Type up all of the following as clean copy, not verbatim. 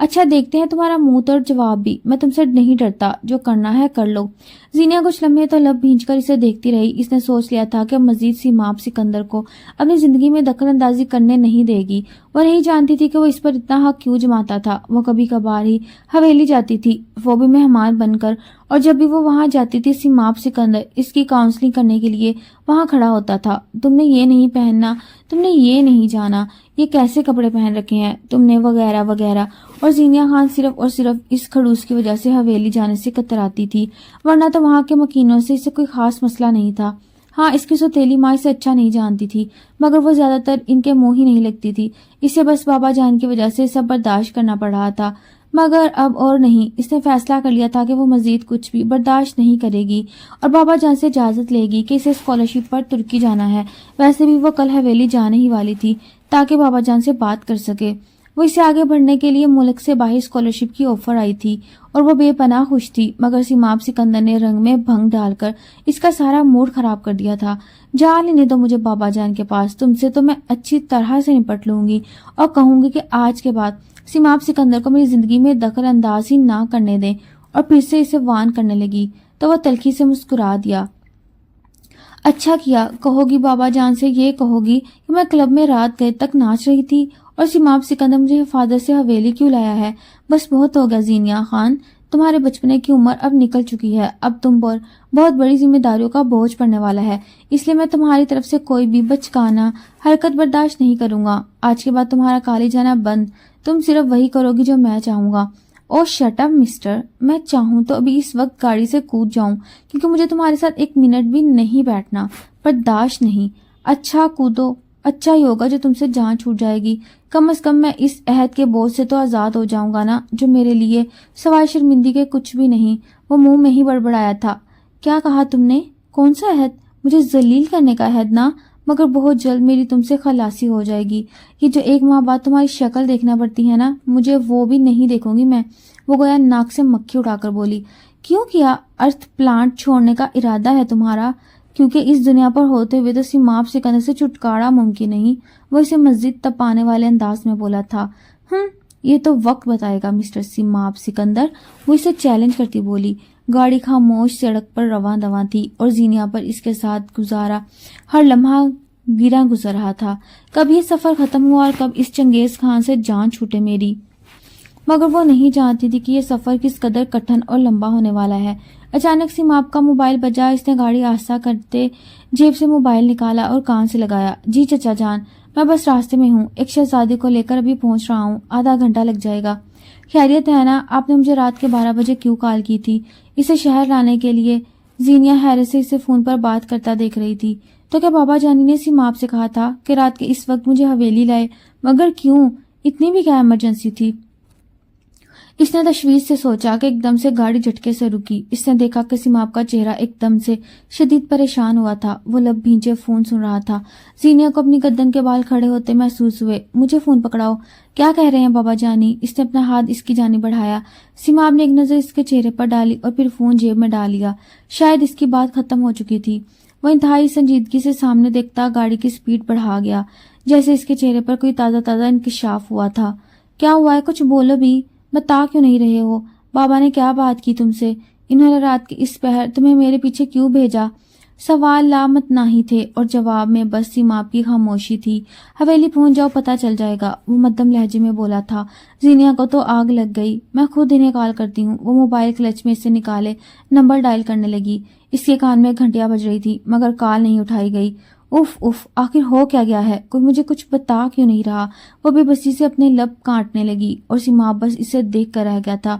اچھا دیکھتے ہیں تمہارا منہ تو اور جواب بھی، میں تم سے نہیں ڈرتا، جو کرنا ہے کر لو۔ زینیا کچھ لمحے تو لب بھینچ کر اسے دیکھتی رہی۔ اس نے سوچ لیا تھا کہ مزید سیماب سکندر کو اپنی زندگی میں دخل اندازی کرنے نہیں دے گی۔ وہ نہیں جانتی تھی کہ وہ اس پر اتنا حق کیوں جماتا تھا۔ وہ کبھی کبھار ہی حویلی جاتی تھی، وہ بھی مہمان بن کر، اور جب بھی وہ وہاں جاتی تھی سیماب سکندر اس کی کاؤنسلنگ کرنے کے لیے وہاں کھڑا ہوتا تھا۔ تم نے یہ نہیں پہننا، تم نے یہ نہیں جانا، یہ کیسے کپڑے پہن رکھے ہیں تم نے، وغیرہ وغیرہ۔ اور زینیا خان صرف اور صرف اس خڑوس کی وجہ سے حویلی جانے سے کتراتی تھی، ورنہ تو وہاں کے مکینوں سے اسے کوئی خاص مسئلہ نہیں تھا۔ ہاں، اس کی سوتیلی ماں اسے اچھا نہیں جانتی تھی، مگر وہ زیادہ تر ان کے منہ ہی نہیں لگتی تھی۔ اسے بس بابا جان کی وجہ سے سب برداشت کرنا پڑ رہا تھا، مگر اب اور نہیں۔ اس نے فیصلہ کر لیا تھا کہ وہ مزید کچھ بھی برداشت نہیں کرے گی اور بابا جان سے اجازت لے گی کہ اسے اسکالرشپ پر ترکی جانا ہے۔ ویسے بھی وہ کل حویلی جانے ہی والی تھی تاکہ بابا جان سے بات کر سکے۔ وہ اسے آگے بڑھنے کے لیے ملک سے باہر اسکالرشپ کی آفر آئی تھی اور وہ بے پناہ خوش تھی، مگر سیماب سکندر نے رنگ میں بھنگ ڈال کر اس کا سارا موڈ خراب کر دیا تھا۔ جا لینے دو مجھے بابا جان کے پاس، تم سے تو میں اچھی طرح سے نپٹ لوں گی اور کہوں گی کہ آج کے بعد سیماب سکندر کو میری زندگی میں دخل اندازی نہ کرنے دیں، اور پھر سے اسے وان کرنے لگی تو وہ تلخی سے مسکرا دیا۔ اچھا کیا، کہو گی بابا جان سے یہ کہو گی کہ میں کلب میں رات گئے تک ناچ رہی تھی اور سیماب سکندر مجھے حفاظت سے حویلی کیوں لایا ہے۔ بس بہت ہو گیا زینیا خان، تمہارے بچپنے کی عمر اب نکل چکی ہے، اب تم پر بہت بڑی ذمہ داریوں کا بوجھ پڑنے والا ہے، اس لیے میں تمہاری طرف سے کوئی بھی بچکانہ حرکت برداشت نہیں کروں گا۔ آج کے بعد تمہارا کالج جانا بند، تم صرف وہی کرو گی جو میں چاہوں گا۔ او شٹ اپ مسٹر، میں چاہوں تو ابھی اس وقت گاڑی سے کود جاؤں، کیونکہ مجھے تمہارے ساتھ ایک منٹ بھی نہیں بیٹھنا، برداشت نہیں۔ اچھا کودو، اچھا ہی ہوگا جو تم سے جان چھوٹ جائے گی، کم از کم میں اس عہد کے بوجھ سے تو آزاد ہو جاؤں گا نا، جو میرے لیے سوائے شرمندگی کے کچھ بھی نہیں۔ وہ منہ میں ہی بڑبڑایا تھا۔ کیا کہا تم نے؟ کون سا عہد؟ مجھے ذلیل کرنے کا عہد نا، مگر بہت جلد میری تم سے خلاصی ہو جائے گی۔ یہ جو ایک ماہ بعد تمہاری شکل دیکھنا پڑتی ہے نا، مجھے وہ بھی نہیں دیکھوں گی میں۔ وہ گویا ناک سے مکھی اٹھا کر بولی۔ کیوں کیا ارتھ پلانٹ چھوڑنے کا ارادہ ہے تمہارا؟ کیونکہ اس دنیا پر ہوتے ہوئے تو سیماب سکندر سے چھٹکارا ممکن نہیں، وہ اسے مزید تپانے والے انداز میں بولا تھا۔ یہ تو وقت بتائے گا مسٹر سیماب سکندر، وہ اسے چیلنج کرتی بولی۔ گاڑی خاموش سڑک پر رواں دواں تھی اور زینیا پر اس کے ساتھ گزارا ہر لمحہ گرا گزر رہا تھا۔ کب یہ سفر ختم ہوا اور کب اس چنگیز خان سے جان چھوٹے میری، مگر وہ نہیں جانتی تھی کہ یہ سفر کس قدر کٹھن اور لمبا ہونے والا ہے۔ اچانک سیماب کا موبائل بجا۔ اس نے گاڑی آہستہ کرتے جیب سے موبائل نکالا اور کان سے لگایا۔ جی چچا جان، میں بس راستے میں ہوں، ایک شہزادی کو لے کر ابھی پہنچ رہا ہوں، آدھا گھنٹہ لگ جائے گا۔ خیریت ہے نا؟ آپ نے مجھے رات کے 12 بجے کیوں کال کی تھی؟ اسے شہر لانے کے لیے؟ زینیا حیرت سے اسے فون پر بات کرتا دیکھ رہی تھی۔ تو کیا بابا جانی نے سیماب سے کہا تھا کہ رات کے اس وقت مجھے حویلی لائے؟ مگر کیوں؟ اتنی بھی کیا ایمرجنسی تھی؟ اس نے تشویش سے سوچا کہ ایک دم سے گاڑی جھٹکے سے رکی۔ اس نے دیکھا کہ سیماب کا چہرہ ایک دم سے شدید پریشان ہوا تھا، وہ لب بھینچے فون سن رہا تھا۔ زینیا کو اپنی گردن کے بال کھڑے ہوتے محسوس ہوئے۔ مجھے فون پکڑاؤ، کیا کہہ رہے ہیں بابا جانی؟ اس نے اپنا ہاتھ اس کی جانب بڑھایا۔ سیماب نے ایک نظر اس کے چہرے پر ڈالی اور پھر فون جیب میں ڈال لیا۔ شاید اس کی بات ختم ہو چکی تھی۔ وہ انتہائی سنجیدگی سے سامنے دیکھتا گاڑی کی سپیڈ بڑھا گیا، جیسے اس کے چہرے پر کوئی تازہ انکشاف ہوا تھا۔ کیا ہوا ہے؟ کچھ بولو بھی، بتا کیوں نہیں رہے ہو؟ بابا نے کیا بات کی تم سے؟ انہوں نے رات کے اس پہر تمہیں میرے پیچھے کیوں بھیجا؟ سوال لامت نہیں تھے اور جواب میں بس سیماب کی خاموشی تھی۔ حویلی پہنچ جاؤ، پتہ چل جائے گا، وہ مدھم لہجے میں بولا تھا۔ زینیا کو تو آگ لگ گئی۔ میں خود انہیں کال کرتی ہوں۔ وہ موبائل کلچ میں سے نکالے نمبر ڈائل کرنے لگی۔ اس کے کان میں گھنٹیاں بج رہی تھی مگر کال نہیں اٹھائی گئی۔ اف آخر ہو کیا گیا ہے؟ کوئی مجھے کچھ بتا کیوں نہیں رہا؟ وہ بے بسی سے اپنے لب کاٹنے لگی اور سیماب بس اسے دیکھ کر رہ گیا تھا۔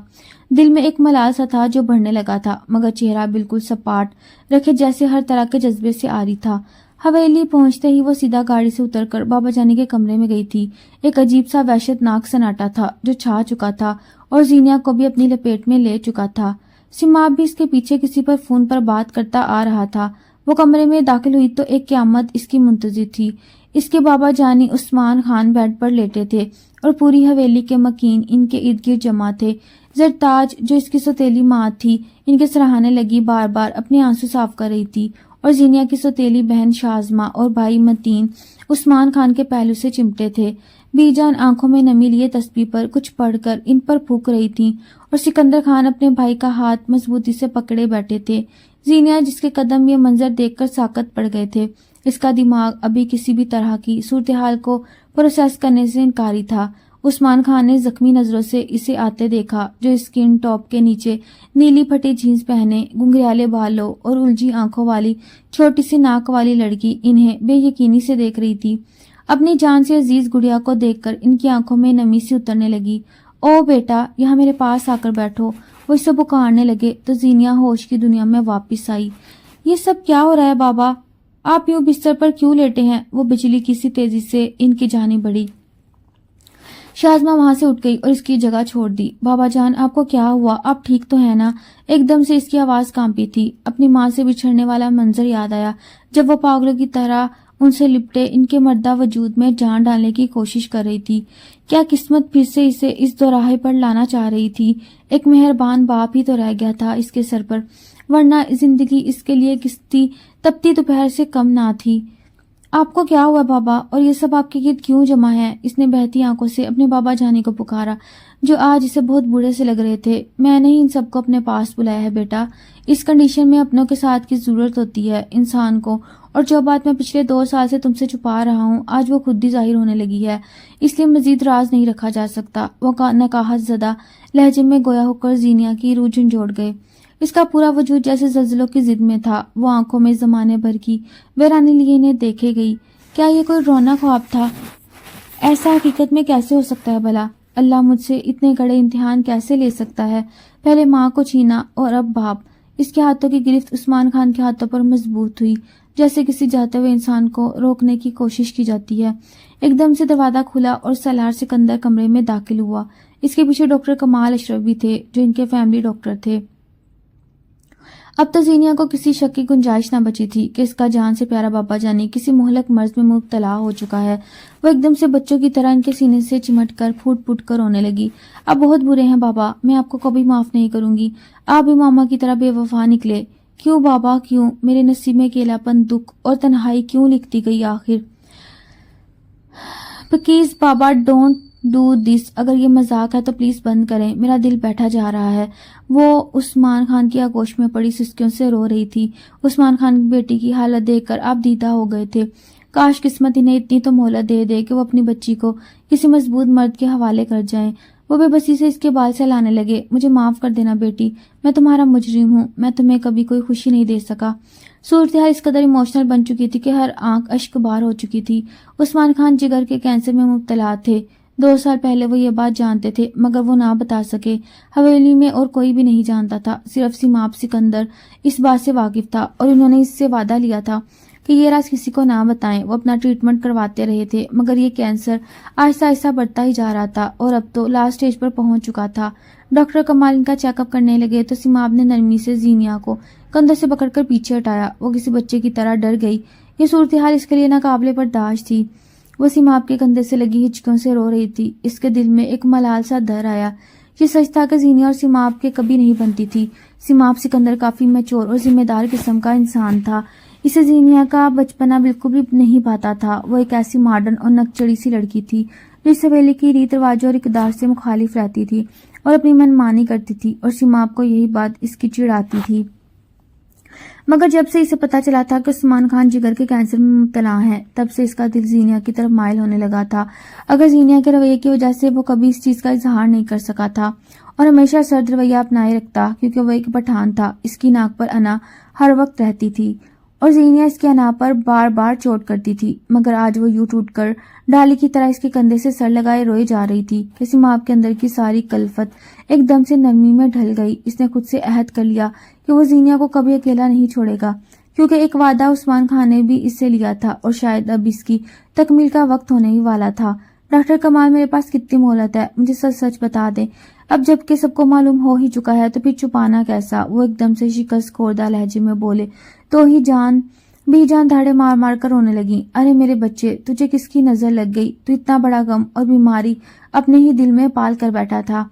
دل میں ایک ملال سا تھا جو بڑھنے لگا تھا، مگر چہرہ بالکل سپاٹ رکھے جیسے ہر طرح کے جذبے سے عاری تھا۔ حویلی پہنچتے ہی وہ سیدھا گاڑی سے اتر کر بابا جانی کے کمرے میں گئی تھی۔ ایک عجیب سا وحشت ناک سناٹا تھا جو چھا چکا تھا اور زینیا کو بھی اپنی لپیٹ میں لے چکا تھا۔ سیماب بھی اس کے پیچھے کسی پر فون پر بات کرتا آ رہا تھا۔ وہ کمرے میں داخل ہوئی تو ایک قیامت اس کی منتظر تھی۔ اس کے بابا جانی عثمان خان بیڈ پر لیٹے تھے اور پوری حویلی کے مکین ان کے ارد گرد جمع تھے۔ زرتاج جو اس کی سوتیلی ماں تھی ان کے سراہانے لگی بار بار اپنے آنسو صاف کر رہی تھی اور زینیا کی سوتیلی بہن شازمہ اور بھائی متین عثمان خان کے پہلو سے چمٹے تھے۔ بی جان آنکھوں میں نمی لیے تسبیح پر کچھ پڑھ کر ان پر پھونک رہی تھی اور سکندر خان اپنے بھائی کا ہاتھ مضبوطی سے پکڑے بیٹھے تھے۔ زینیہ جس کے قدم یہ منظر دیکھ کر ساکت پڑ گئے تھے، اس کا دماغ ابھی کسی بھی طرح کی صورتحال کو پروسیس کرنے سے انکاری تھا۔ عثمان خان نے زخمی نظروں سے اسے آتے دیکھا، جو اسکن ٹاپ کے نیچے نیلی پھٹی جینس پہنے، گنگریالے بالوں اور الجھی آنکھوں والی چھوٹی سی ناک والی لڑکی انہیں بے یقینی سے دیکھ رہی تھی۔ اپنی جان سے عزیز گڑیا کو دیکھ کر ان کی آنکھوں میں نمی سی اترنے لگی۔ او بیٹا، یہاں میرے پاس آ کر بیٹھو۔ وہ اسے پکارنے لگے تو زینیہ ہوش کی دنیا میں واپس آئی۔ یہ سب کیا ہو رہا ہے بابا؟ آپ یوں بستر پر کیوں لیٹے ہیں؟ وہ بجلی کی سی تیزی سے ان کی جانب بڑھی۔ شازمہ وہاں سے اٹھ گئی اور اس کی جگہ چھوڑ دی۔ بابا جان، آپ کو کیا ہوا؟ آپ ٹھیک تو ہیں نا؟ ایک دم سے اس کی آواز کانپی تھی۔ اپنی ماں سے بچھڑنے والا منظر یاد آیا جب وہ پاگلوں کی طرح ان سے لپٹے ان کے مردہ وجود میں جان ڈالنے کی کوشش کر رہی تھی۔ کیا قسمت پھر سے اسے اس دوراہے پر لانا چاہ رہی تھی؟ ایک مہربان باپ ہی تو رہ گیا تھا اس کے سر پر، ورنہ زندگی اس کے لیے کشتی تپتی دوپہر سے کم نہ تھی۔ آپ کو کیا ہوا بابا؟ اور یہ سب آپ کے گرد کیوں جمع ہے؟ اس نے بہتی آنکھوں سے اپنے بابا جانی کو پکارا، جو آج اسے بہت برے سے لگ رہے تھے۔ میں نے ان سب کو اپنے پاس بلایا ہے بیٹا۔ اس کنڈیشن میں اپنوں کے ساتھ کی ضرورت ہوتی ہے انسان کو، اور جو بات میں پچھلے 2 سال سے تم سے چھپا رہا ہوں آج وہ خود ہی ظاہر ہونے لگی ہے، اس لیے مزید راز نہیں رکھا جا سکتا۔ وہ نقاہت زدہ لہجے میں گویا ہو کر زینیہ کی روح جھنجھوڑ گئے۔ اس کا پورا وجود جیسے زلزلوں کی ضد میں تھا۔ وہ آنکھوں میں زمانے بھر کی ویرانی لیے انہیں دیکھے گئی۔ کیا یہ کوئی رونا خواب تھا؟ ایسا حقیقت میں کیسے ہو سکتا ہے بھلا؟ اللہ مجھ سے اتنے کڑے امتحان کیسے لے سکتا ہے؟ پہلے ماں کو چھینا اور اب باپ۔ اس کے ہاتھوں کی گرفت عثمان خان کے ہاتھوں پر مضبوط ہوئی، جیسے کسی جاتے ہوئے انسان کو روکنے کی کوشش کی جاتی ہے۔ ایک دم سے دروازہ کھلا اور سالار سکندر کمرے میں داخل ہوا۔ اس کے پیچھے ڈاکٹر کمال اشرف بھی تھے، جو ان کے فیملی ڈاکٹر تھے۔ اب تو زینیہ کو کسی شک کی گنجائش نہ بچی تھی کہ اس کا جان سے پیارا بابا جانی کسی مہلک مرض میں مبتلا ہو چکا ہے۔ وہ ایک دم سے بچوں کی طرح ان کے سینے سے چمٹ کر پھوٹ پھوٹ کر رونے لگی۔ آپ بہت برے ہیں بابا، میں آپ کو کبھی معاف نہیں کروں گی۔ آپ بھی ماما کی طرح بے وفا نکلے۔ کیوں بابا کیوں؟ میرے نصیب میں اکیلا پن، دکھ اور تنہائی کیوں لکھتی گئی آخر؟ پلیز بابا ڈونٹ ڈو دس۔ اگر یہ مذاق ہے تو پلیز بند کریں، میرا دل بیٹھا جا رہا ہے۔ وہ عثمان خان کی آغوش میں پڑی سسکیوں سے رو رہی تھی۔ عثمان خان کی بیٹی کی حالت دیکھ کر آپ دیدہ ہو گئے تھے۔ کاش قسمت انہیں اتنی تو مہلت دے دے کہ وہ اپنی بچی کو کسی مضبوط مرد کے حوالے کر جائیں۔ وہ بے بسی سے اس کے بال سہلانے لگے۔ مجھے معاف کر دینا بیٹی، میں تمہارا مجرم ہوں، میں تمہیں کبھی کوئی خوشی نہیں دے سکا۔ صورتحال اس قدر ایموشنل بن چکی تھی کہ ہر آنکھ اشک بار ہو چکی تھی۔ عثمان خان جگر کے کینسر میں مبتلا تھے۔ 2 سال پہلے وہ یہ بات جانتے تھے، مگر وہ نہ بتا سکے۔ حویلی میں اور کوئی بھی نہیں جانتا تھا، صرف سیماب سکندر اس بات سے واقف تھا، اور انہوں نے اس سے وعدہ لیا تھا کہ یہ راز کسی کو نہ بتائیں۔ وہ اپنا ٹریٹمنٹ کرواتے رہے تھے، مگر یہ کینسر آہستہ آہستہ بڑھتا ہی جا رہا تھا اور اب تو لاسٹ سٹیج پر پہنچ چکا تھا۔ ڈاکٹر کمال ان کا چیک اپ کرنے لگے تو سیماب نے نرمی سے زینیہ کو کندھوں سے پکڑ کر پیچھے ہٹایا۔ وہ کسی بچے کی طرح ڈر گئی۔ یہ صورتحال اس کے لیے ناقابل برداشت تھی۔ وہ سیماب کے کندھے سے لگی ہچکیوں سے رو رہی تھی۔ اس کے دل میں ایک ملال سا در آیا۔ یہ سچ تھا کہ زینیہ اور سیماب کے کبھی نہیں بنتی تھی۔ سیماب سکندر کافی میچور اور ذمہ دار قسم کا انسان تھا۔ اسے زینیہ کا بچپنا بالکل بھی نہیں بھاتا تھا۔ وہ ایک ایسی ماڈرن اور نک چڑی سی لڑکی تھی جو اس حویلی کی ریت رواجوں اور اقدار سے مخالف رہتی تھی اور اپنی من مانی کرتی تھی، اور سیماب کو یہی بات اس کی چڑھاتی تھی۔ مگر جب سے اسے پتا چلا تھا کہ عثمان خان جگر کے کینسر میں مبتلا ہیں، تب سے اس کا دل زینیہ کی طرف مائل ہونے لگا تھا۔ اگر زینیہ کے رویے کی وجہ سے وہ کبھی اس چیز کا اظہار نہیں کر سکا تھا اور ہمیشہ سرد رویہ اپنائے رکھتا، کیونکہ وہ ایک پٹھان تھا، اس کی ناک پر انا ہر وقت رہتی تھی اور زینیہ اس کے انا پر بار بار چوٹ کرتی تھی۔ مگر آج وہ یوں ٹوٹ کر ڈالی کی طرح اس کے کندھے سے سر لگائے روئے جا رہی تھی کہ سیماب کے اندر کی ساری کلفت ایک دم سے نرمی میں ڈھل گئی۔ اس نے خود سے عہد کر لیا کہ وہ زینیہ کو کبھی اکیلا نہیں چھوڑے گا، کیونکہ ایک وعدہ عثمان خان نے بھی اس سے لیا تھا اور شاید اب اس کی تکمیل کا وقت ہونے ہی والا تھا۔ ڈاکٹر کمال، میرے پاس کتنی مہلت ہے؟ مجھے سچ سچ بتا دیں۔ اب جب کہ سب کو معلوم ہو ہی چکا ہے تو پھر چھپانا کیسا؟ وہ ایک دم سے شکست خوردہ لہجے میں بولے تو ہی بھی جان دھاڑے مار مار کر رونے لگی۔ ارے میرے بچے، تجھے کس کی نظر لگ گئی؟ تو اتنا بڑا غم اور بیماری اپنے ہی دل میں پال کر بیٹھا تھا۔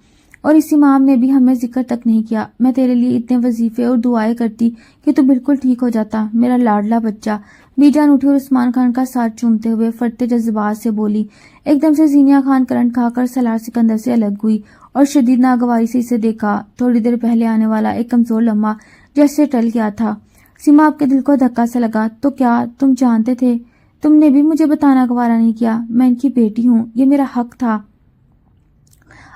اور اس امام نے بھی ہمیں ذکر تک نہیں کیا. میں تیرے لیے اتنے وظیفے اور دعائیں کرتی کہ تو بالکل ٹھیک ہو جاتا میرا لاڈلا بچہ. بی جان اٹھی اور عثمان خان کا ساتھ چومتے ہوئے فرتے جذبات سے بولی. ایک دم سے زینیا خان کرنٹ کھا کر سالار سکندر سے الگ ہوئی اور شدید ناگواری سے اسے دیکھا. تھوڑی دیر پہلے آنے والا ایک کمزور لمحہ جیسے ٹل گیا تھا. سیماب کے دل کو دھکا سا لگا. تو کیا تم جانتے تھے؟ تم نے بھی مجھے بتانا گوارا نہیں کیا. میں ان کی بیٹی ہوں, یہ میرا حق تھا.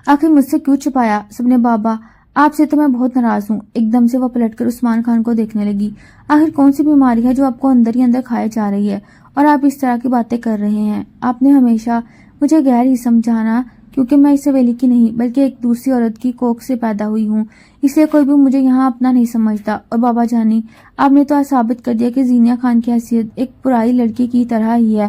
آخر مجھ سے کیوں چھپایا؟ سب نے بابا آپ سے تو میں بہت ناراض ہوں. ایک دم سے وہ پلٹ کر عثمان خان کو دیکھنے لگی. آخر کون سی بیماری ہے جو آپ کو اندر ہی اندر کھائے جا رہی ہے اور آپ اس طرح کی باتیں کر رہے ہیں؟ آپ نے ہمیشہ مجھے غیر ہی سمجھانا کیونکہ میں اس ویلی کی نہیں بلکہ ایک دوسری عورت کی کوکھ سے پیدا ہوئی ہوں, اس لیے کوئی بھی مجھے یہاں اپنا نہیں سمجھتا. اور بابا جانی آپ نے تو آج ثابت کر دیا کہ زینیا خان کی حیثیت ایک پرائی لڑکی کی طرح ہی ہے.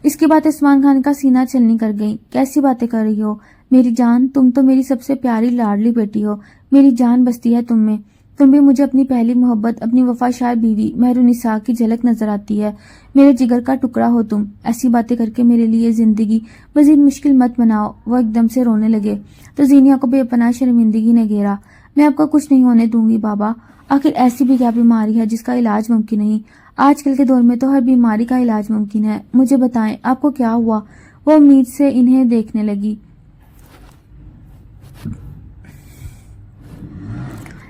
اس کے بعد عثمان خان کا سینہ چلنی کر گئی. کیسی باتیں کر رہی ہو میری جان؟ تم تو میری سب سے پیاری لاڈلی بیٹی ہو. میری جان بستی ہے تم میں. تم بھی مجھے اپنی پہلی محبت, اپنی وفاشار بیوی مہرالنساء کی جھلک نظر آتی ہے. میرے جگر کا ٹکڑا ہو تم. ایسی باتیں کر کے میرے لیے زندگی مزید مشکل مت بناؤ. وہ ایک دم سے رونے لگے تو زینیا کو بے پناہ شرمندگی نے گھیرا. میں آپ کو کچھ نہیں ہونے دوں گی بابا. آخر ایسی بھی کیا بیماری ہے جس کا علاج ممکن نہیں؟ آج کل کے دور میں تو ہر بیماری کا علاج ممکن ہے. مجھے بتائیں آپ کو کیا ہوا؟ وہ امید سے انہیں دیکھنے لگی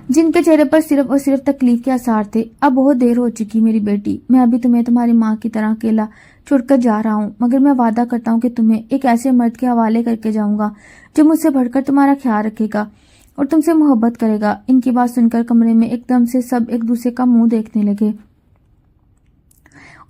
جن کے چہرے پر صرف اور صرف تکلیف کے آثار تھے. اب بہت دیر ہو چکی میری بیٹی. میں ابھی تمہیں تمہاری ماں کی طرح اکیلا چھوڑ کر جا رہا ہوں, مگر میں وعدہ کرتا ہوں کہ تمہیں ایک ایسے مرد کے حوالے کر کے جاؤں گا جو مجھ سے بڑھ کر تمہارا خیال رکھے گا اور تم سے محبت کرے گا. ان کی بات سن کر کمرے میں ایک دم سے سب ایک دوسرے کا منہ دیکھنے لگے.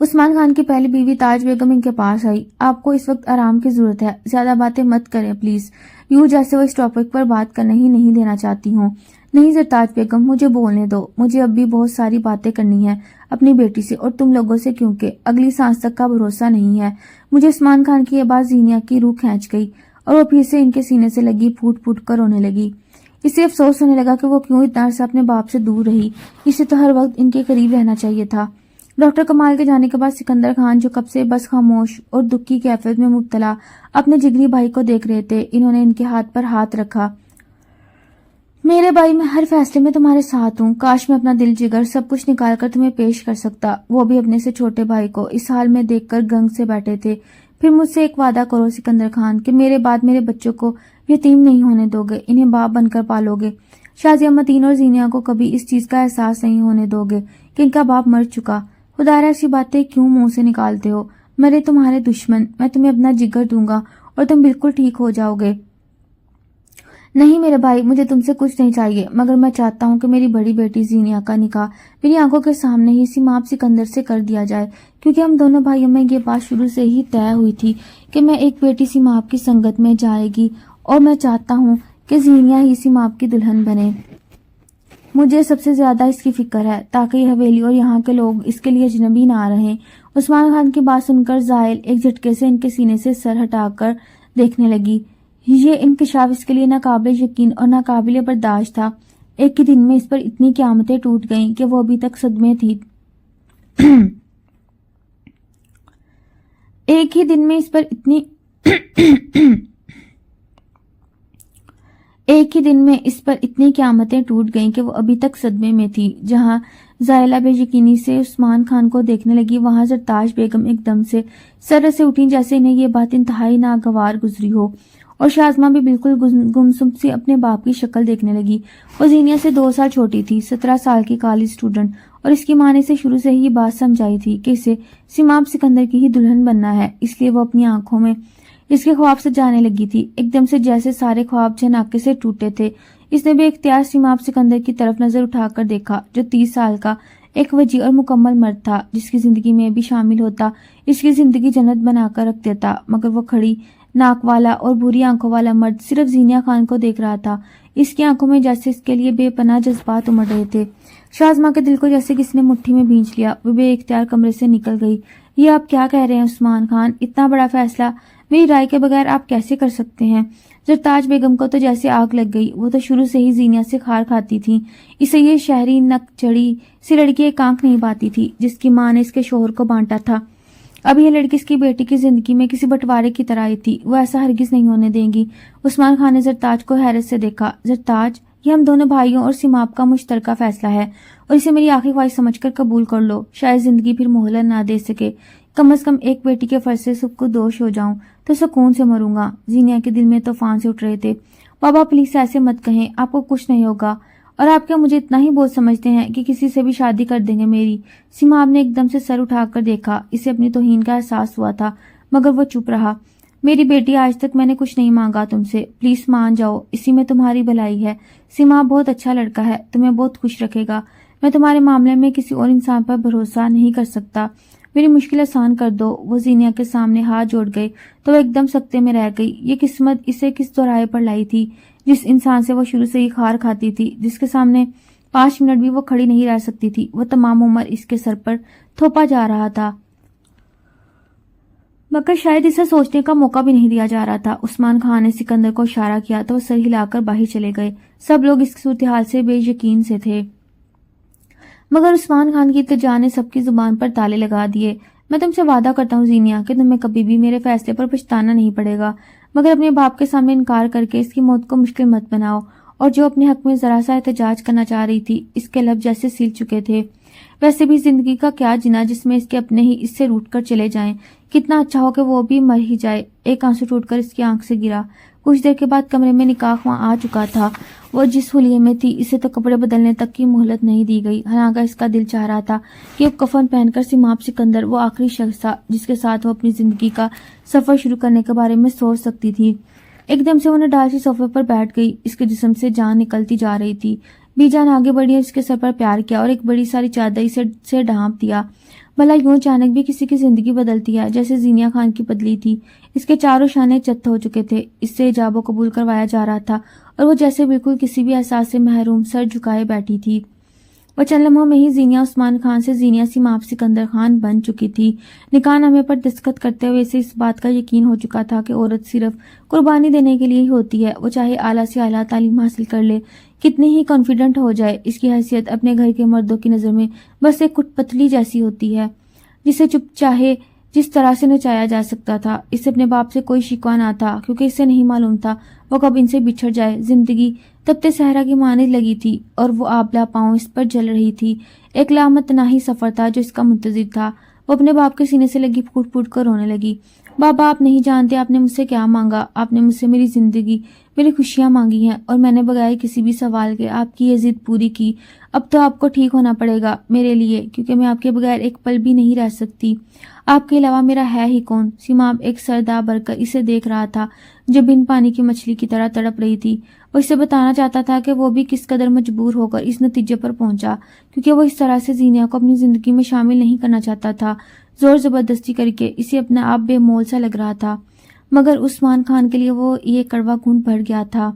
عثمان خان کی پہلی بیوی تاج بیگم ان کے پاس آئی. آپ کو اس وقت آرام کی ضرورت ہے, زیادہ باتیں مت کریں پلیز. یوں جیسے وہ اس ٹاپک پر بات کرنا ہی نہیں دینا چاہتی ہوں. نہیں سرتاج بیگم, مجھے بولنے دو. مجھے اب بھی بہت ساری باتیں کرنی ہے اپنی بیٹی سے اور تم لوگوں سے, کیونکہ اگلی سانس تک کا بھروسہ نہیں ہے. مجھے عثمان خان کی یہ بات زینیا کی روح کھینچ گئی اور وہ پھر سے ان کے سینے سے لگی پھوٹ پھوٹ کر رونے لگی. اسے افسوس ہونے لگا کہ وہ کیوں اتنا عرصہ اپنے باپ سے دور رہی. اسے تو ہر وقت ان کے قریب رہنا چاہیے تھا. ڈاکٹر کمال کے جانے کے بعد سکندر خان جو کب سے بس خاموش اور دکھ کی کیفیت میں مبتلا اپنے جگری بھائی کو دیکھ رہے تھے, انہوں نے ان کے ہاتھ پر ہاتھ رکھا. میرے بھائی, میں ہر فیصلے میں تمہارے ساتھ ہوں. کاش میں اپنا دل جگر سب کچھ نکال کر تمہیں پیش کر سکتا. وہ بھی اپنے سے چھوٹے بھائی کو اس حال میں دیکھ کر گنگ سے بیٹھے تھے. پھر مجھ سے ایک وعدہ کرو سکندر خان کہ میرے بعد میرے بچوں کو یتیم نہیں ہونے دو گے, انہیں باپ بن کر پالو گے. شازیہ متین اور زینیا کو کبھی اس چیز کا احساس نہیں ہونے دو گے کہ ان کا باپ مر چکا. خدا را ایسی باتیں کیوں منہ سے نکالتے ہو؟ میرے تمہارے دشمن, میں تمہیں اپنا جگر دوں گا اور تم بالکل ٹھیک ہو جاؤ گے. نہیں میرے بھائی, مجھے تم سے کچھ نہیں چاہیے, مگر میں چاہتا ہوں کہ میری بڑی بیٹی زینیا کا نکاح میری آنکھوں کے سامنے ہی سیماب سکندر سے کر دیا جائے, کیونکہ ہم دونوں بھائیوں میں یہ بات شروع سے ہی طے ہوئی تھی کہ میں ایک بیٹی سیماب کی سنگت میں جائے گی اور میں چاہتا ہوں کہ زینیا ہی سیماب کی دلہن بنے. مجھے سب سے زیادہ اس کی فکر ہے تاکہ یہ حویلی اور یہاں کے لوگ اس کے لیے اجنبی نہ رہیں. عثمان خان کی بات سن کر زائل ایک جھٹکے سے ان کے سینے سے سر ہٹا کر دیکھنے لگی. یہ انکشاف اس کے لیے ناقابل یقین اور ناقابل برداشت تھا. ایک ہی دن میں اس پر اتنی قیامتیں ٹوٹ گئیں کہ وہ ابھی تک صدمے تھی. ایک ہی دن میں اس پر اتنی قیامتیں ٹوٹ گئیں کہ وہ ابھی تک صدمے میں تھی. جہاں زائلہ بے یقینی سے عثمان خان کو دیکھنے لگی, وہاں زرتاج بیگم ایک دم سے سر سے اٹھیں جیسے انہیں یہ بات انتہائی ناگوار گزری ہو, اور شازمہ بھی بالکل گمسم سی اپنے باپ کی شکل دیکھنے لگی. وہ زینیا سے 2 سال چھوٹی تھی, 17 سال کی کالج اسٹوڈنٹ, اور اس کی ماں نے اسے شروع سے ہی یہ بات سمجھائی تھی کہ اسے سیماب سکندر کی ہی دلہن بننا ہے. اس لیے وہ اپنی آنکھوں میں اس کے خواب سے جانے لگی تھی, ایک دم سے جیسے سارے خواب جھناکے سے ٹوٹے تھے. اس نے بے اختیار سیماب سکندر کی طرف نظر اٹھا کر دیکھا جو 30 سال کا ایک وجیح اور مکمل مرد تھا, جس کی زندگی میں بھی شامل ہوتا اس کی زندگی جنت بنا کر رکھ دیتا. مگر وہ کھڑی ناک والا اور بری آنکھوں والا مرد صرف زینیا خان کو دیکھ رہا تھا. اس کی آنکھوں میں جیسے اس کے لیے بے پناہ جذبات امڑ رہے تھے. شازمہ کے دل کو جیسے کسی نے مٹھی میں بھینچ لیا. وہ بے اختیار کمرے سے نکل گئی. یہ آپ کیا کہہ رہے ہیں عثمان خان؟ اتنا بڑا فیصلہ میری رائے کے بغیر آپ کیسے کر سکتے ہیں؟ زرتاج بیگم کو تو جیسے آگ لگ گئی. وہ تو شروع سے ہی زینیا سے کھار کھاتی تھی. اسے یہ شہری نک چڑی سی لڑکی ایک آنکھ نہیں پاتی تھی جس کی ماں نے اس کے شوہر کو بانٹا تھا. اب یہ لڑکی اس کی بیٹی کی زندگی میں کسی بٹوارے کی طرح آئی تھی، وہ ایسا ہرگز نہیں ہونے دیں گی۔ عثمان خان نے زرتاج کو حیرت سے دیکھا۔ زرتاج، یہ ہم دونوں بھائیوں اور سیماب کا مشترکہ فیصلہ ہے اور اسے میری آخری خواہش سمجھ کر قبول کر لو۔ شاید زندگی پھر مہلت نہ دے سکے، کم از کم ایک بیٹی کے فرض سے سب کو دوش ہو جاؤں تو سکون سے مروں گا۔ زینیا کے دل میں طوفان سے اٹھ رہے تھے۔ بابا پلیز ایسے مت کہیں، آپ کو کچھ نہیں ہوگا، اور آپ کیا مجھے اتنا ہی بہت سمجھتے ہیں کہ کسی سے بھی شادی کر دیں گے میری؟ سیماب نے ایک دم سے سر اٹھا کر دیکھا۔ اسے اپنی توہین کا احساس ہوا تھا مگر وہ چپ رہا۔ میری بیٹی، آج تک میں نے کچھ نہیں مانگا تم سے، پلیز مان جاؤ، اسی میں تمہاری بھلائی ہے۔ سیماب بہت اچھا لڑکا ہے، تمہیں بہت خوش رکھے گا۔ میں تمہارے معاملے میں کسی اور انسان پر بھروسہ نہیں کر سکتا، میری مشکل آسان کر دو۔ وہ زینیا کے سامنے ہاتھ جوڑ گئے تو وہ ایک دم سکتے میں رہ گئی۔ یہ قسمت اسے کس دوراہے پر لائی تھی؟ جس انسان سے وہ شروع سے ہی خار کھاتی تھی، جس کے سامنے 5 منٹ بھی وہ کھڑی نہیں رہ سکتی تھی، وہ تمام عمر اس کے سر پر تھوپا جا رہا تھا، مگر شاید اسے سوچنے کا موقع بھی نہیں دیا جا رہا تھا۔ عثمان خان نے سکندر کو اشارہ کیا تو وہ سر ہلا کر باہر چلے گئے۔ سب لوگ اس صورتحال سے بے یقین سے تھے، مگر عثمان خان کی التجا نے سب کی زبان پر تالے لگا دیے۔ میں تم سے وعدہ کرتا ہوں زینیا کہ تمہیں کبھی بھی میرے فیصلے پر پچھتانا نہیں پڑے گا، مگر اپنے باپ کے سامنے انکار کر کے اس کی موت کو مشکل مت بناؤ۔ اور جو اپنے حق میں ذرا سا احتجاج کرنا چاہ رہی تھی، اس کے لب جیسے سل چکے تھے۔ ویسے بھی زندگی کا کیا جنا جس میں اس کے اپنے ہی اس سے روٹ کر چلے جائیں، کتنا اچھا ہو کہ وہ بھی مر ہی جائے۔ ایک آنسو ٹوٹ کر اس کی آنکھ سے گرا۔ کچھ دیر کے بعد کمرے میں نکاح خواں آ چکا تھا۔ وہ جس حلیے میں تھی اسے تو کپڑے بدلنے تک کی مہلت نہیں دی گئی، حالانکہ اس کا دل چاہ رہا تھا کہ اب کفن پہن کر سیماب سکندر وہ آخری شخص تھا جس کے ساتھ وہ اپنی زندگی کا سفر شروع کرنے کے بارے میں سوچ سکتی تھی۔ ایک دم سے وہ نڈال سی صوفے پر بیٹھ گئی، اس کے جسم سے جان نکلتی جا رہی تھی۔ بی جان آگے بڑھی اور اس کے سر پر پیار کیا اور ایک بڑی ساری چادر سے ڈھانپ دیا۔ بھلا یوں اچانک بھی کسی کی زندگی بدلتی ہے؟ جیسے زینیا خان کی بدلی تھی۔ اس کے چاروں شانے چت ہو چکے تھے، اس سے حجاب و قبول کروایا جا رہا تھا اور وہ جیسے بالکل کسی بھی احساس سے محروم سر جھکائے بیٹھی تھی۔ وہ چند لمحوں میں ہی زینیا عثمان خان سے زینیا سیماب سکندر خان بن چکی تھی۔ نکاح نامے پر دستخط کرتے ہوئے اسے اس بات کا یقین ہو چکا تھا کہ عورت صرف قربانی دینے کے لیے ہی ہوتی ہے، وہ چاہے اعلیٰ سے اعلیٰ تعلیم حاصل کر لے، کتنی ہی کانفیڈنٹ ہو جائے، اس کی حیثیت اپنے گھر کے مردوں کی نظر میں بس ایک کٹ پتلی جیسی ہوتی ہے جسے چپ چاہے جس طرح سے نچایا جا سکتا تھا۔ اسے اپنے باپ سے کوئی شکوہ نہ تھا کیونکہ اسے نہیں معلوم تھا وہ کب ان سے بچھڑ جائے۔ زندگی تپتے صحرا کی مانند لگی تھی اور وہ آبلا پاؤں اس پر جل رہی تھی۔ ایک لامتناہی سفر تھا جو اس کا منتظر تھا۔ وہ اپنے باپ کے سینے سے لگی پھوٹ پھوٹ کر رونے لگی۔ بابا، آپ نہیں جانتے آپ نے مجھ سے کیا مانگا۔ آپ نے مجھ سے میری زندگی، میری خوشیاں مانگی ہیں اور میں نے بغیر کسی بھی سوال کے آپ کی یہ ضد پوری کی۔ اب تو آپ کو ٹھیک ہونا پڑے گا میرے لیے، کیونکہ میں آپ کے بغیر ایک پل بھی نہیں رہ سکتی۔ آپ کے علاوہ میرا ہے ہی کون؟ سیماب ایک سردا بھر کر اسے دیکھ رہا تھا جو بن پانی کی مچھلی کی طرح تڑپ رہی تھی۔ وہ اسے بتانا چاہتا تھا کہ وہ بھی کس قدر مجبور ہو کر اس نتیجے پر پہنچا، کیونکہ وہ اس طرح سے زینیا کو اپنی زندگی میں شامل نہیں کرنا چاہتا تھا۔ زور زبردستی کر کے اسے اپنا آپ بے مول سا لگ رہا تھا، مگر عثمان خان کے لیے وہ یہ کڑوا گھونٹ بھر گیا تھا۔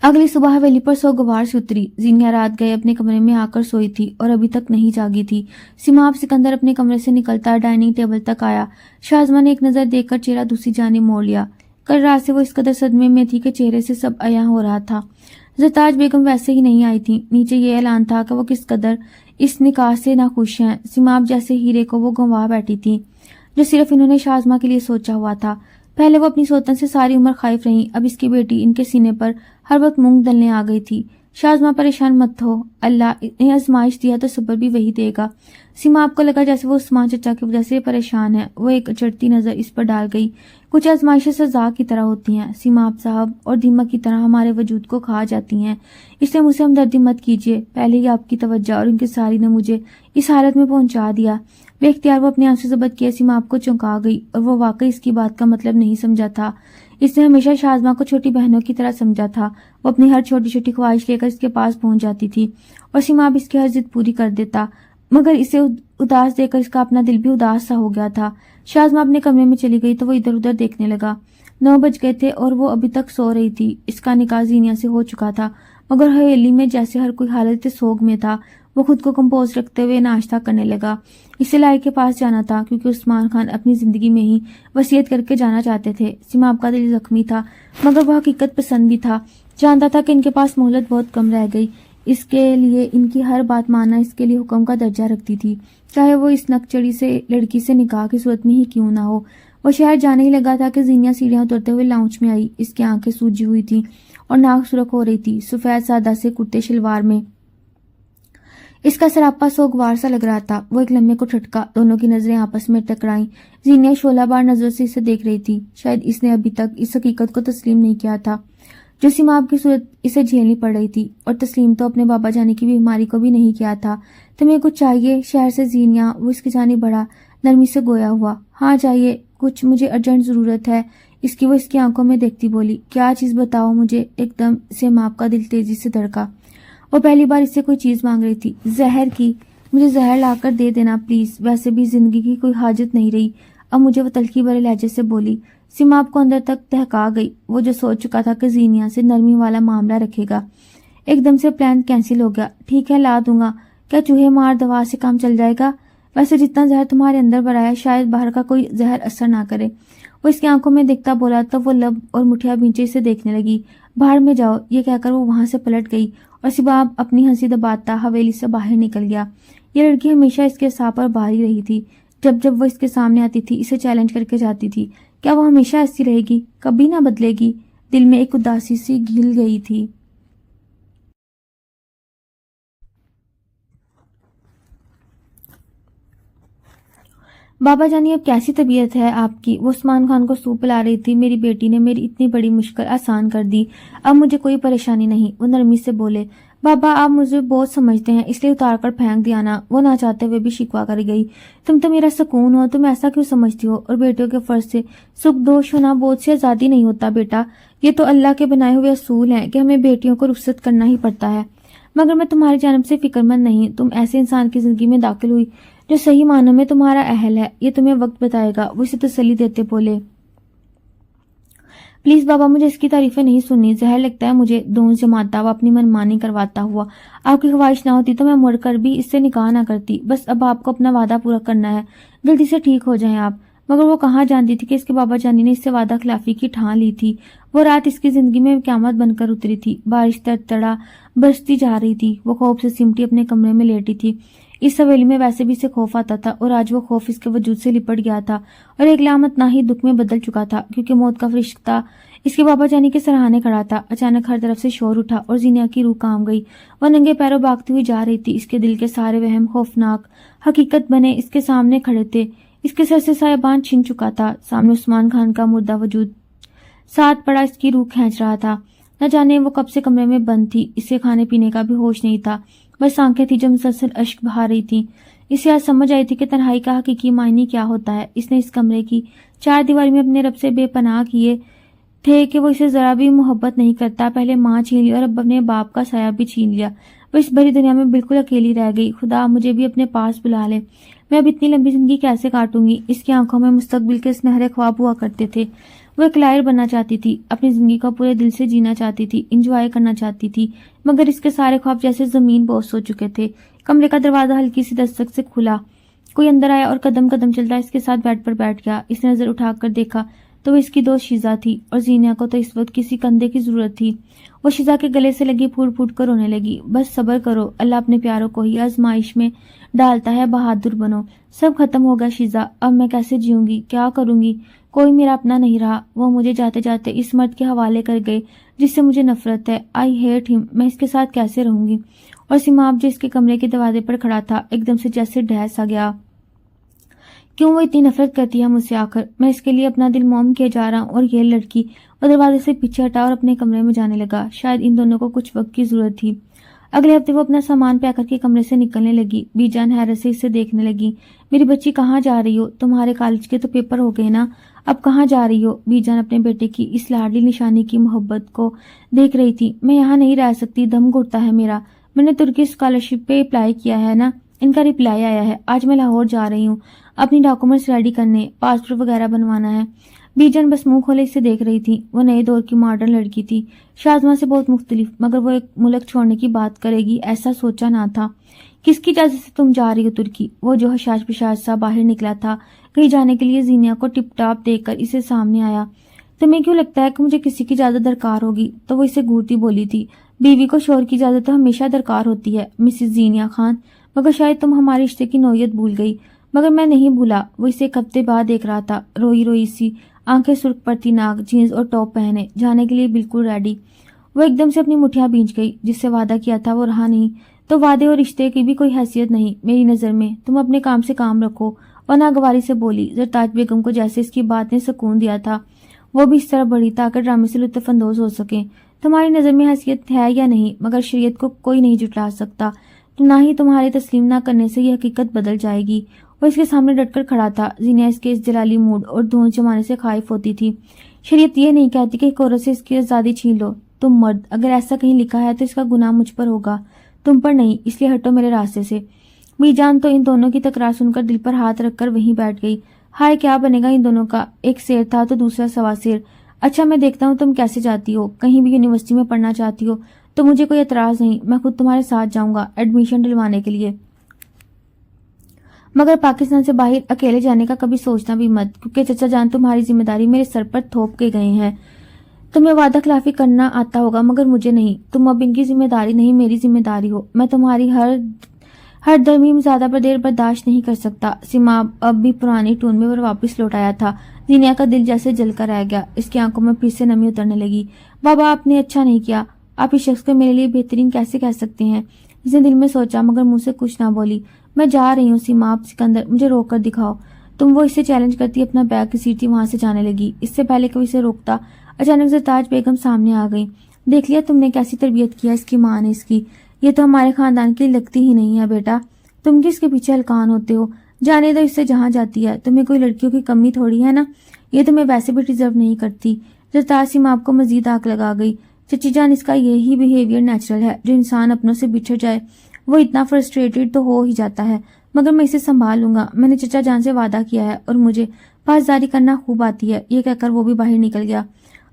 اگلی صبح حویلی پر سوگوار سے اتری۔ زینیا رات گئے اپنے کمرے میں آ کر سوئی تھی اور ابھی تک نہیں جاگی تھی۔ سیماب سکندر اپنے کمرے سے نکلتا ڈائننگ ٹیبل تک آیا۔ شازمہ نے ایک نظر دیکھ کر چہرہ دوسری جانب موڑ لیا۔ کل رات سے وہ اس قدر صدمے میں تھی کہ چہرے سے سب عیاں ہو رہا تھا۔ زرتاج بیگم ویسے ہی نہیں آئی تھی۔ نیچے یہ اعلان تھا کہ وہ کس قدر اس نکاح سے ناخوش ہیں۔ سیماب جیسے ہیرے کو وہ گنوا بیٹھی تھی جو صرف انہوں نے شازمہ کے لیے سوچا ہوا تھا۔ پہلے وہ اپنی سوتن سے ساری عمر خائف رہیں، اب اس کی بیٹی ان کے سینے پر ہر وقت مونگ دلنے آ گئی تھی۔ شازمہ پریشان مت ہو، اللہ انہیں آزمائش دیا تو صبر بھی وہی دے گا۔ سیماب کو لگا جیسے وہ عثمان چچا کی وجہ سے پریشان ہے۔ وہ ایک چڑھتی نظر اس پر ڈال گئی۔ کچھ آزمائشیں سزا کی طرح ہوتی ہیں سیماب صاحب، اور دیمک کی طرح ہمارے وجود کو کھا جاتی ہیں، اس لیے مجھ سے ہمدردی مت کیجیے۔ پہلے ہی آپ کی توجہ اور انکساری نے مجھے اس حالت میں پہنچا دیا۔ بے اختیار وہ اپنے آنسو ضبط کیے سیماب کو چونکا گئی، اور وہ واقعی اس کی بات کا مطلب نہیں سمجھا تھا۔ اس نے ہمیشہ شازمہ کو چھوٹی بہنوں کی طرح سمجھا تھا۔ وہ اپنی ہر چھوٹی چھوٹی خواہش لے کر اس کے پاس پہنچ جاتی تھی اور سیماب اس کی ہر ضد پوری کر دیتا، مگر اسے اداس دے کر اس کا اپنا دل بھی اداس سا ہو گیا تھا۔ شازمہ اپنے کمرے میں چلی گئی تو وہ ادھر ادھر دیکھنے لگا۔ 9 بج گئے تھے اور وہ ابھی تک سو رہی تھی۔ اس کا نکاح زینیا سے ہو چکا تھا، مگر حویلی میں جیسے ہر کوئی حالت سوگ میں تھا۔ وہ خود کو کمپوز رکھتے ہوئے ناشتہ کرنے لگا۔ اسے لائق کے پاس جانا تھا کیونکہ عثمان خان اپنی زندگی میں ہی وصیت کر کے جانا چاہتے تھے۔ سیماب کا دل زخمی تھا، مگر وہ حقیقت پسند بھی تھا۔ جانتا تھا کہ ان کے پاس مہلت بہت کم رہ گئی، اس کے لیے ان کی ہر بات ماننا اس کے لیے حکم کا درجہ رکھتی تھی، چاہے وہ اس نکچڑی سے لڑکی سے نکاح کی صورت میں ہی کیوں نہ ہو۔ وہ شہر جانے ہی لگا تھا کہ زینیہ سیڑھیاں اترتے ہوئے لاؤنج میں آئی۔ اس کی آنکھیں سوجی ہوئی تھیں اور ناک سرخ ہو رہی تھی، سفید سادہ سے کرتے شلوار میں اس کا سراپا سوگوار سا لگ رہا تھا۔ وہ ایک لمحے کو ٹھٹکا، دونوں کی نظریں آپس میں ٹکرائیں۔ زینیہ شعلہ بار نظر سے اسے دیکھ رہی تھی، شاید اس نے ابھی تک اس حقیقت کو تسلیم نہیں کیا تھا جو سیماب کی صورت اسے جھیلنی پڑ رہی تھی، اور تسلیم تو اپنے بابا جانے کی بیماری کو بھی نہیں کیا تھا۔ تمہیں کچھ چاہیے؟ شہر سے زینیہ وہ اس کی جانب بڑھا، نرمی سے گویا ہوا۔ ہاں چاہیے کچھ، مجھے ارجنٹ ضرورت ہے اس کی۔ وہ اس کی آنکھوں میں دیکھتی بولی، کیا چیز بتاؤ مجھے؟ ایک دم سیماب کا دل تیزی سے دھڑکا۔ وہ پہلی بار اس سے کوئی چیز مانگ رہی تھی، زہر کی۔ مجھے زہر لا کر دے دینا پلیز، ویسے بھی زندگی کی کوئی حاجت نہیں رہی اب مجھے، وہ تلخی بھرے لہجے سے بولی۔ سیماب کو اندر تک دہکا گئی، وہ جو سوچ چکا تھا کہ زینیہ سے نرمی والا معاملہ رکھے گا۔ ایک دم سے پلان کینسل ہو گیا۔ ٹھیک ہے لا دوں گا، کیا چوہے مار دوا سے کام چل جائے گا؟ ویسے جتنا زہر تمہارے اندر بھرا ہے شاید باہر کا کوئی زہر اثر نہ کرے۔ وہ اس کی آنکھوں میں دیکھتا بولا تو وہ لب اور مٹھیاں بھینچے اسے دیکھنے لگی۔ باہر میں جاؤ، یہ کہہ کر وہ وہاں سے پلٹ گئی اور سیماب اپنی ہنسی دباتا حویلی سے باہر نکل گیا۔ یہ لڑکی ہمیشہ اس کے سا پر بھاری رہی تھی، جب جب وہ اس کے سامنے آتی تھی اسے چیلنج کر کے جاتی تھی۔ کیا وہ ہمیشہ ایسی رہے گی؟ کبھی نہ بدلے گی؟ دل میں ایک اداسی سی گھل گئی تھی۔ بابا جانی اب کیسی طبیعت ہے آپ کی؟ وہ عثمان خان کو سوپ پلا رہی تھی۔ میری بیٹی نے میری اتنی بڑی مشکل آسان کر دی، اب مجھے کوئی پریشانی نہیں، وہ نرمی سے بولے۔ بابا آپ مجھے بہت سمجھتے ہیں اس لیے اتار کر پھینک دیا نا، وہ نہ چاہتے ہوئے بھی شکوا کر گئی۔ تم تو میرا سکون ہو، تم ایسا کیوں سمجھتی ہو؟ اور بیٹیوں کے فرض سے سکھ دوش ہونا بہت سے آزادی نہیں ہوتا بیٹا، یہ تو اللہ کے بنائے ہوئے اصول ہیں کہ ہمیں بیٹیوں کو رخصت کرنا ہی پڑتا ہے۔ مگر میں تمہاری جانب سے فکر مند نہیں، تم ایسے انسان کی زندگی میں داخل ہوئی جو صحیح معنوں میں تمہارا اہل ہے، یہ تمہیں وقت بتائے گا، وہ اسے تسلی دیتے بولے۔ پلیز بابا مجھے اس کی تعریفیں نہیں سننی، زہر لگتا ہے مجھے، دونس جماتا وہ اپنی منمانی کرواتا ہوا۔ آپ کی خواہش نہ ہوتی تو میں مڑ کر بھی اس سے نکاح نہ کرتی، بس اب آپ کو اپنا وعدہ پورا کرنا ہے، جلدی سے ٹھیک ہو جائیں آپ۔ مگر وہ کہاں جانتی تھی کہ اس کے بابا جانی نے اس سے وعدہ خلافی کی ٹھان لی تھی۔ وہ رات اس کی زندگی میں قیامت بن کر اتری تھی، بارش تڑتڑا برستی جا رہی تھی، وہ خوف سے سمٹی اپنے کمرے میں لیٹی تھی۔ اس حویلی میں ویسے بھی اسے خوف آتا تھا، اور آج وہ خوف اس کے وجود سے لپٹ گیا تھا اور ایک لامت نہ ہی دکھ میں بدل چکا تھا، کیونکہ موت کا فرشتہ اس کے بابا جانی کے سرہانے کھڑا تھا۔ اچانک ہر طرف سے شور اٹھا اور زینیہ کی روح کام گئی۔ وہ ننگے پیروں بھاگتی ہوئی جا رہی تھی، اس کے دل کے سارے وہم خوفناک حقیقت بنے اس کے سامنے کھڑے تھے۔ اس کے سر سے سایبان چھن چکا تھا، سامنے عثمان خان کا مردہ وجود ساتھ پڑا اس کی روح کھینچ رہا تھا۔ نہ جانے وہ کب سے کمرے میں بند تھی، اسے کھانے پینے کا بھی ہوش نہیں تھا، بس آنکھیں تھی جو مسلسل اشک بہا رہی تھی۔ اسے آج سمجھ آئی تھی کہ تنہائی کا حقیقی معنی کیا ہوتا ہے۔ اس نے اس کمرے کی چار دیواری میں اپنے رب سے بے پناہ کیے تھے کہ وہ اسے ذرا بھی محبت نہیں کرتا، پہلے ماں چھین لی اور اب اپنے باپ کا سایہ بھی چھین لیا، وہ اس بڑی دنیا میں بالکل اکیلی رہ گئی۔ خدا مجھے بھی اپنے پاس بلا لے، میں اب اتنی لمبی زندگی کیسے کاٹوں گی؟ اس کی آنکھوں میں مستقبل کے سنہرے خواب ہوا کرتے تھے۔ وہ ایک لائر بننا چاہتی تھی، اپنی زندگی کو پورے دل سے جینا چاہتی تھی، انجوائے کرنا چاہتی تھی، مگر اس کے سارے خواب جیسے زمین بوس ہو چکے تھے۔ کمرے کا دروازہ ہلکی سی دستک سے کھلا، کوئی اندر آیا اور قدم قدم چلتا اس کے ساتھ بیڈ پر بیٹھ گیا۔ اس نے نظر اٹھا کر دیکھا تو وہ اس کی دوست شیزا تھی، اور زینیہ کو تو اس وقت کسی کندھے کی ضرورت تھی۔ وہ شیزا کے گلے سے لگی پھوٹ پھوٹ کر رونے لگی۔ بس صبر کرو، اللہ اپنے پیاروں کو ہی آزمائش میں ڈالتا ہے، بہادر بنو۔ سب ختم ہوگا شیزا، اب میں کیسے جیوں گی، کیا کروں گی؟ کوئی میرا اپنا نہیں رہا۔ وہ مجھے جاتے جاتے اس مرد کے حوالے کر گئے جس سے مجھے نفرت ہے، آئی ہیٹ ہم، میں اس کے ساتھ کیسے رہوں گی؟ اور سیماب جو اس کے کمرے کے دروازے پر کھڑا تھا ایک دم سے جیسے ڈھہ سا گیا۔ کیوں وہ اتنی نفرت کرتی ہے مجھ سے؟ آخر میں اس کے لیے اپنا دل موم کیے جا رہا ہوں، اور یہ لڑکی۔ وہ دروازے سے پیچھے ہٹا اور اپنے کمرے میں جانے لگا۔ شاید ان دونوں کو کچھ وقت کی ضرورت تھی۔ اگلے ہفتے وہ اپنا سامان پیک کر کے کمرے سے نکلنے لگی۔ بی جان حیرت سے اسے دیکھنے لگی۔ میری بچی کہاں جا رہی ہو؟ تمہارے کالج کے تو پیپر ہو گئے نا، اب کہاں جا رہی ہو؟ بی جان اپنے بیٹے کی اس لاڈلی نشانی کی محبت کو دیکھ رہی تھی۔ میں یہاں نہیں رہ سکتی، دم گھٹتا ہے میرا، میں نے ترکی اسکالرشپ پہ اپلائی کیا ہے نا، ان کا ریپلائی آیا ہے، آج میں لاہور جا رہی ہوں اپنی ڈاکومنٹس ریڈی کرنے، پاسپورٹ وغیرہ بنوانا ہے۔ بی جان بس منہ کھولے اسے دیکھ رہی تھی۔ وہ نئے دور کی ماڈرن لڑکی تھی، شازمہ سے بہت مختلف، مگر وہ ایک ملک چھوڑنے کی بات کرے گی ایسا سوچا نہ تھا۔ کس کی اجازت سے تم جا رہی ہو ترکی؟ وہ جو حشاش پشاش سا باہر نکلا تھا کہیں جانے کے لیے زینیہ کو ٹپ ٹاپ دیکھ کر اسے سامنے آیا۔ تمہیں کیوں لگتا ہے کہ مجھے کسی کی اجازت درکار ہوگی؟ تو وہ اسے گھورتی بولی تھی۔ بیوی کو شوہر کی اجازت تو ہمیشہ درکار ہوتی ہے مسز زینیا خان، مگر شاید تم ہمارے رشتے کی نوعیت بھول گئی۔ مگر میں نہیں بھولا۔ وہ اسے ایک ہفتے بعد دیکھ رہا تھا، روئی روئی سی، آنکھیں سرخ پڑتی ناک، جینز اور ٹاپ پہنے، جانے کے لیے بالکل ریڈی۔ وہ ایک دم سے اپنی مٹھیاں بھینچ گئی۔ جس سے وعدہ کیا تھا وہ رہا نہیں، تو وعدے اور رشتے کی بھی کوئی حیثیت نہیں میری نظر میں۔ تم اپنے کام سے کام رکھو۔ اور ناگواری سے بولی۔ زرتاج بیگم کو جیسے اس کی بات نے سکون دیا تھا، وہ بھی اس طرح بڑھی تاکہ ڈرامے سے لطف اندوز ہو سکیں۔ تمہاری نظر میں حیثیت ہے یا نہیں، مگر شریعت کو کوئی نہیں جھٹلا سکتا، تو نہ ہی تمہارے تسلیم نہ کرنے سے یہ حقیقت بدل جائے گی۔ وہ اس کے سامنے ڈٹ کر کھڑا تھا۔ زینیا اس کے اس جلالی موڈ اور دھونس جمانے سے خائف ہوتی تھی۔ شریعت یہ نہیں کہتی کہ ایک عورت سے اس کی آزادی چھین لو۔ تم مرد، اگر ایسا کہیں لکھا ہے تو اس کا گناہ مجھ پر ہوگا، تم پر نہیں، اس لیے ہٹو میرے راستے سے۔ می جان تو ان دونوں کی تکرار سن کر دل پر ہاتھ رکھ کر وہیں بیٹھ گئی۔ ہائے کیا بنے گا ان دونوں کا، ایک سیر تھا تو دوسرا سوا سیر۔ اچھا میں دیکھتا ہوں تم کیسے جاتی ہو، کہیں بھی یونیورسٹی میں پڑھنا چاہتی ہو تو مجھے کوئی اعتراض نہیں، میں خود تمہارے ساتھ جاؤں گا ایڈمیشن ڈلوانے کے لیے، مگر پاکستان سے باہر اکیلے جانے کا کبھی سوچنا بھی مت، کیونکہ چچا جان تمہاری ذمہ داری میرے سر پر تھوپ کے گئے ہیں۔ تمہیں وعدہ خلافی کرنا آتا ہوگا مگر مجھے نہیں، تم اب ان کی ذمہ داری نہیں میری ذمہ داری ہو۔ میں تمہاری ہر درمی میں زیادہ پر دیر برداشت نہیں کر سکتا۔ سیماب اب بھی پرانی ٹون میں واپس لوٹ آیا تھا۔ زینیا کا دل جیسے جل کر رہ گیا، اس کی آنکھوں میں پھر سے نمی اترنے لگی۔ بابا آپ نے اچھا نہیں کیا، آپ اس شخص کو میرے لیے بہترین کیسے کہہ سکتے ہیں؟ اس نے دل میں سوچا مگر منہ سے کچھ نہ بولی۔ میں جا رہی ہوں سیماب سکندر، مجھے روک کر دکھاؤ۔ تم وہ اس سے چیلنج کرتی اپنا بیگ گھسیٹتی وہاں سے جانے لگی۔ اس سے پہلے کوئی اسے روکتا، اچانک زرتاج بیگم سامنے آ گئی۔ دیکھ لیا تم نے کیسی تربیت کیا اس کی ماں نے اس کی، یہ تو ہمارے خاندان کی لگتی ہی نہیں ہے بیٹا، تم کس کے پیچھے ہلکان ہوتے ہو؟ جانے دو اس سے جہاں جاتی ہے، تمہیں کوئی لڑکیوں کی کمی تھوڑی ہے نا، یہ تمہیں ویسے بھی ڈیزرو نہیں کرتی۔ زرتاج سیماب کو مزید آنکھ لگا گئی۔ چچی جان اس کا یہی بیہیویئر نیچرل ہے، جو انسان اپنوں سے بچھڑ جائے وہ اتنا فرسٹریٹڈ تو ہو ہی جاتا ہے، مگر میں اسے سنبھال لوں گا، میں نے چچا جان سے وعدہ کیا ہے اور مجھے پاسداری کرنا خوب آتی ہے۔ یہ کہہ کر وہ بھی باہر نکل گیا۔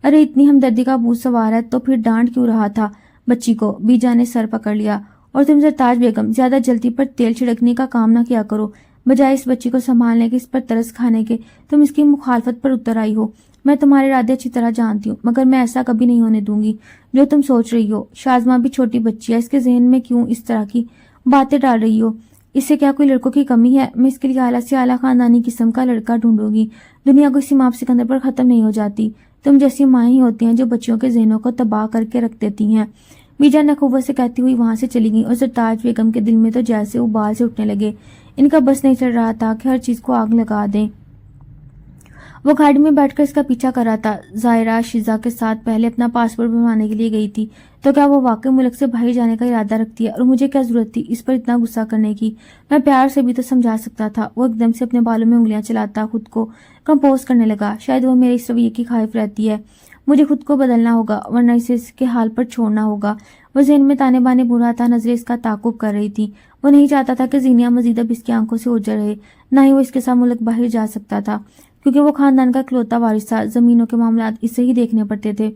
ارے اتنی ہمدردی کا بوجھ سوار ہے تو پھر ڈانٹ کیوں رہا تھا بچی کو؟ بیجا نے سر پکڑ لیا۔ اور تم زرتاج بیگم زیادہ جلدی پر تیل چھڑکنے کا کام نہ کیا کرو، بجائے اس بچی کو سنبھالنے کے، اس پر ترس کھانے کے تم اس کی مخالفت پر اتر آئی ہو۔ میں تمہارے ارادے اچھی طرح جانتی ہوں، مگر میں ایسا کبھی نہیں ہونے دوں گی جو تم سوچ رہی ہو۔ شازمہ بھی چھوٹی بچی ہے، اس کے ذہن میں کیوں اس طرح کی باتیں ڈال رہی ہو؟ اس سے کیا کوئی لڑکوں کی کمی ہے؟ میں اس کے لیے اعلیٰ سے اعلیٰ خاندانی قسم کا لڑکا ڈھونڈوں گی۔ دنیا کو سیماب سکندر پر ختم نہیں ہو جاتی، تم جیسی مائیں ہی ہوتی ہیں جو بچیوں کے ذہنوں کو تباہ کر کے رکھ دیتی ہیں۔ میجا نخوت سے کہتی ہوئی وہاں سے چلی گئی اور زرتاج بیگم کے دل میں تو جیسے ابال سے اٹھنے لگے۔ ان کا بس نہیں چل رہا تھا کہ ہر چیز کو آگ لگا دیں۔ وہ گاڑی میں بیٹھ کر اس کا پیچھا کر رہا تھا۔ ظاہرہ شیزا کے ساتھ پہلے اپنا پاسپورٹ بنوانے کے لیے گئی تھی، تو کیا وہ واقعی ملک سے باہر جانے کا ارادہ رکھتی ہے؟ اور مجھے کیا ضرورت تھی اس پر اتنا غصہ کرنے کی؟ میں پیار سے بھی تو سمجھا سکتا تھا۔ وہ ایک دم سے اپنے بالوں میں انگلیاں چلاتا خود کو کمپوز کرنے لگا۔ شاید وہ میرے اس رویے کی خائف رہتی ہے، مجھے خود کو بدلنا ہوگا ورنہ اسے اس کے حال پر چھوڑنا ہوگا۔ وہ ذہن میں تانے بانے بن رہا تھا، نظریں اس کا تعاقب کر رہی تھی۔ وہ نہیں چاہتا تھا کہ زینیا مزید اب اس کی آنکھوں سے اوجھل رہے، نہ ہی وہ اس کے ساتھ ملک باہر جا سکتا تھا، کیونکہ وہ خاندان کا اکلوتا وارث تھا۔ زمینوں کے معاملات اسے ہی دیکھنے پڑتے تھے۔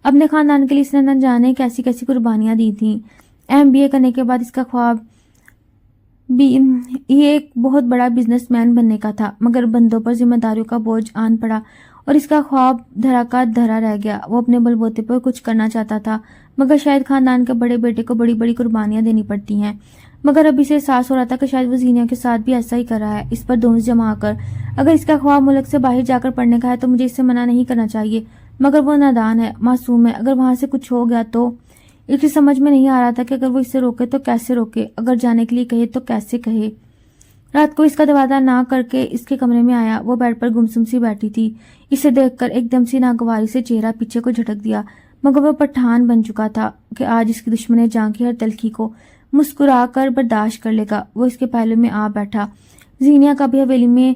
اپنے خاندان کے لیے اس نے نہ جانے کیسی کیسی قربانیاں دی تھیں۔ MBA کرنے کے بعد اس کا خواب بھی یہ ایک بہت بڑا بزنس مین بننے کا تھا، مگر بندوں پر ذمہ داریوں کا بوجھ آن پڑا اور اس کا خواب دھرا کا دھرا رہ گیا۔ وہ اپنے بل بوتے پر کچھ کرنا چاہتا تھا، مگر شاید خاندان کے بڑے بیٹے کو بڑی بڑی قربانیاں دینی پڑتی ہیں۔ مگر اب اسے احساس ہو رہا تھا کہ شاید وہ زینیا کے ساتھ بھی ایسا ہی کر رہا ہے، اس پر دونس جما کر۔ اگر اس کا خواب ملک سے باہر جا کر پڑھنے کا ہے تو مجھے اس سے منع نہیں کرنا چاہیے، مگر وہ نادان ہے، معصوم ہے، اگر وہاں سے کچھ ہو گیا تو؟ اس کی سمجھ میں نہیں آ رہا تھا کہ اگر وہ اسے روکے تو کیسے روکے، اگر جانے کے لیے کہے تو کیسے کہے۔ رات کو اس کا دروازہ نہ کر کے اس کے کمرے میں آیا۔ وہ بیڈ پر گمسم سی بیٹھی تھی۔ اسے دیکھ کر ایک دم سی ناگواری سے چہرہ پیچھے کو جھٹک دیا، مگر وہ پٹھان بن چکا تھا کہ آج اس کی دشمن جان کی ہر تلخی کو مسکرا کر برداشت کر لے گا۔ وہ اس کے پہلو میں آ بیٹھا۔ زینیا کا بھی حویلی میں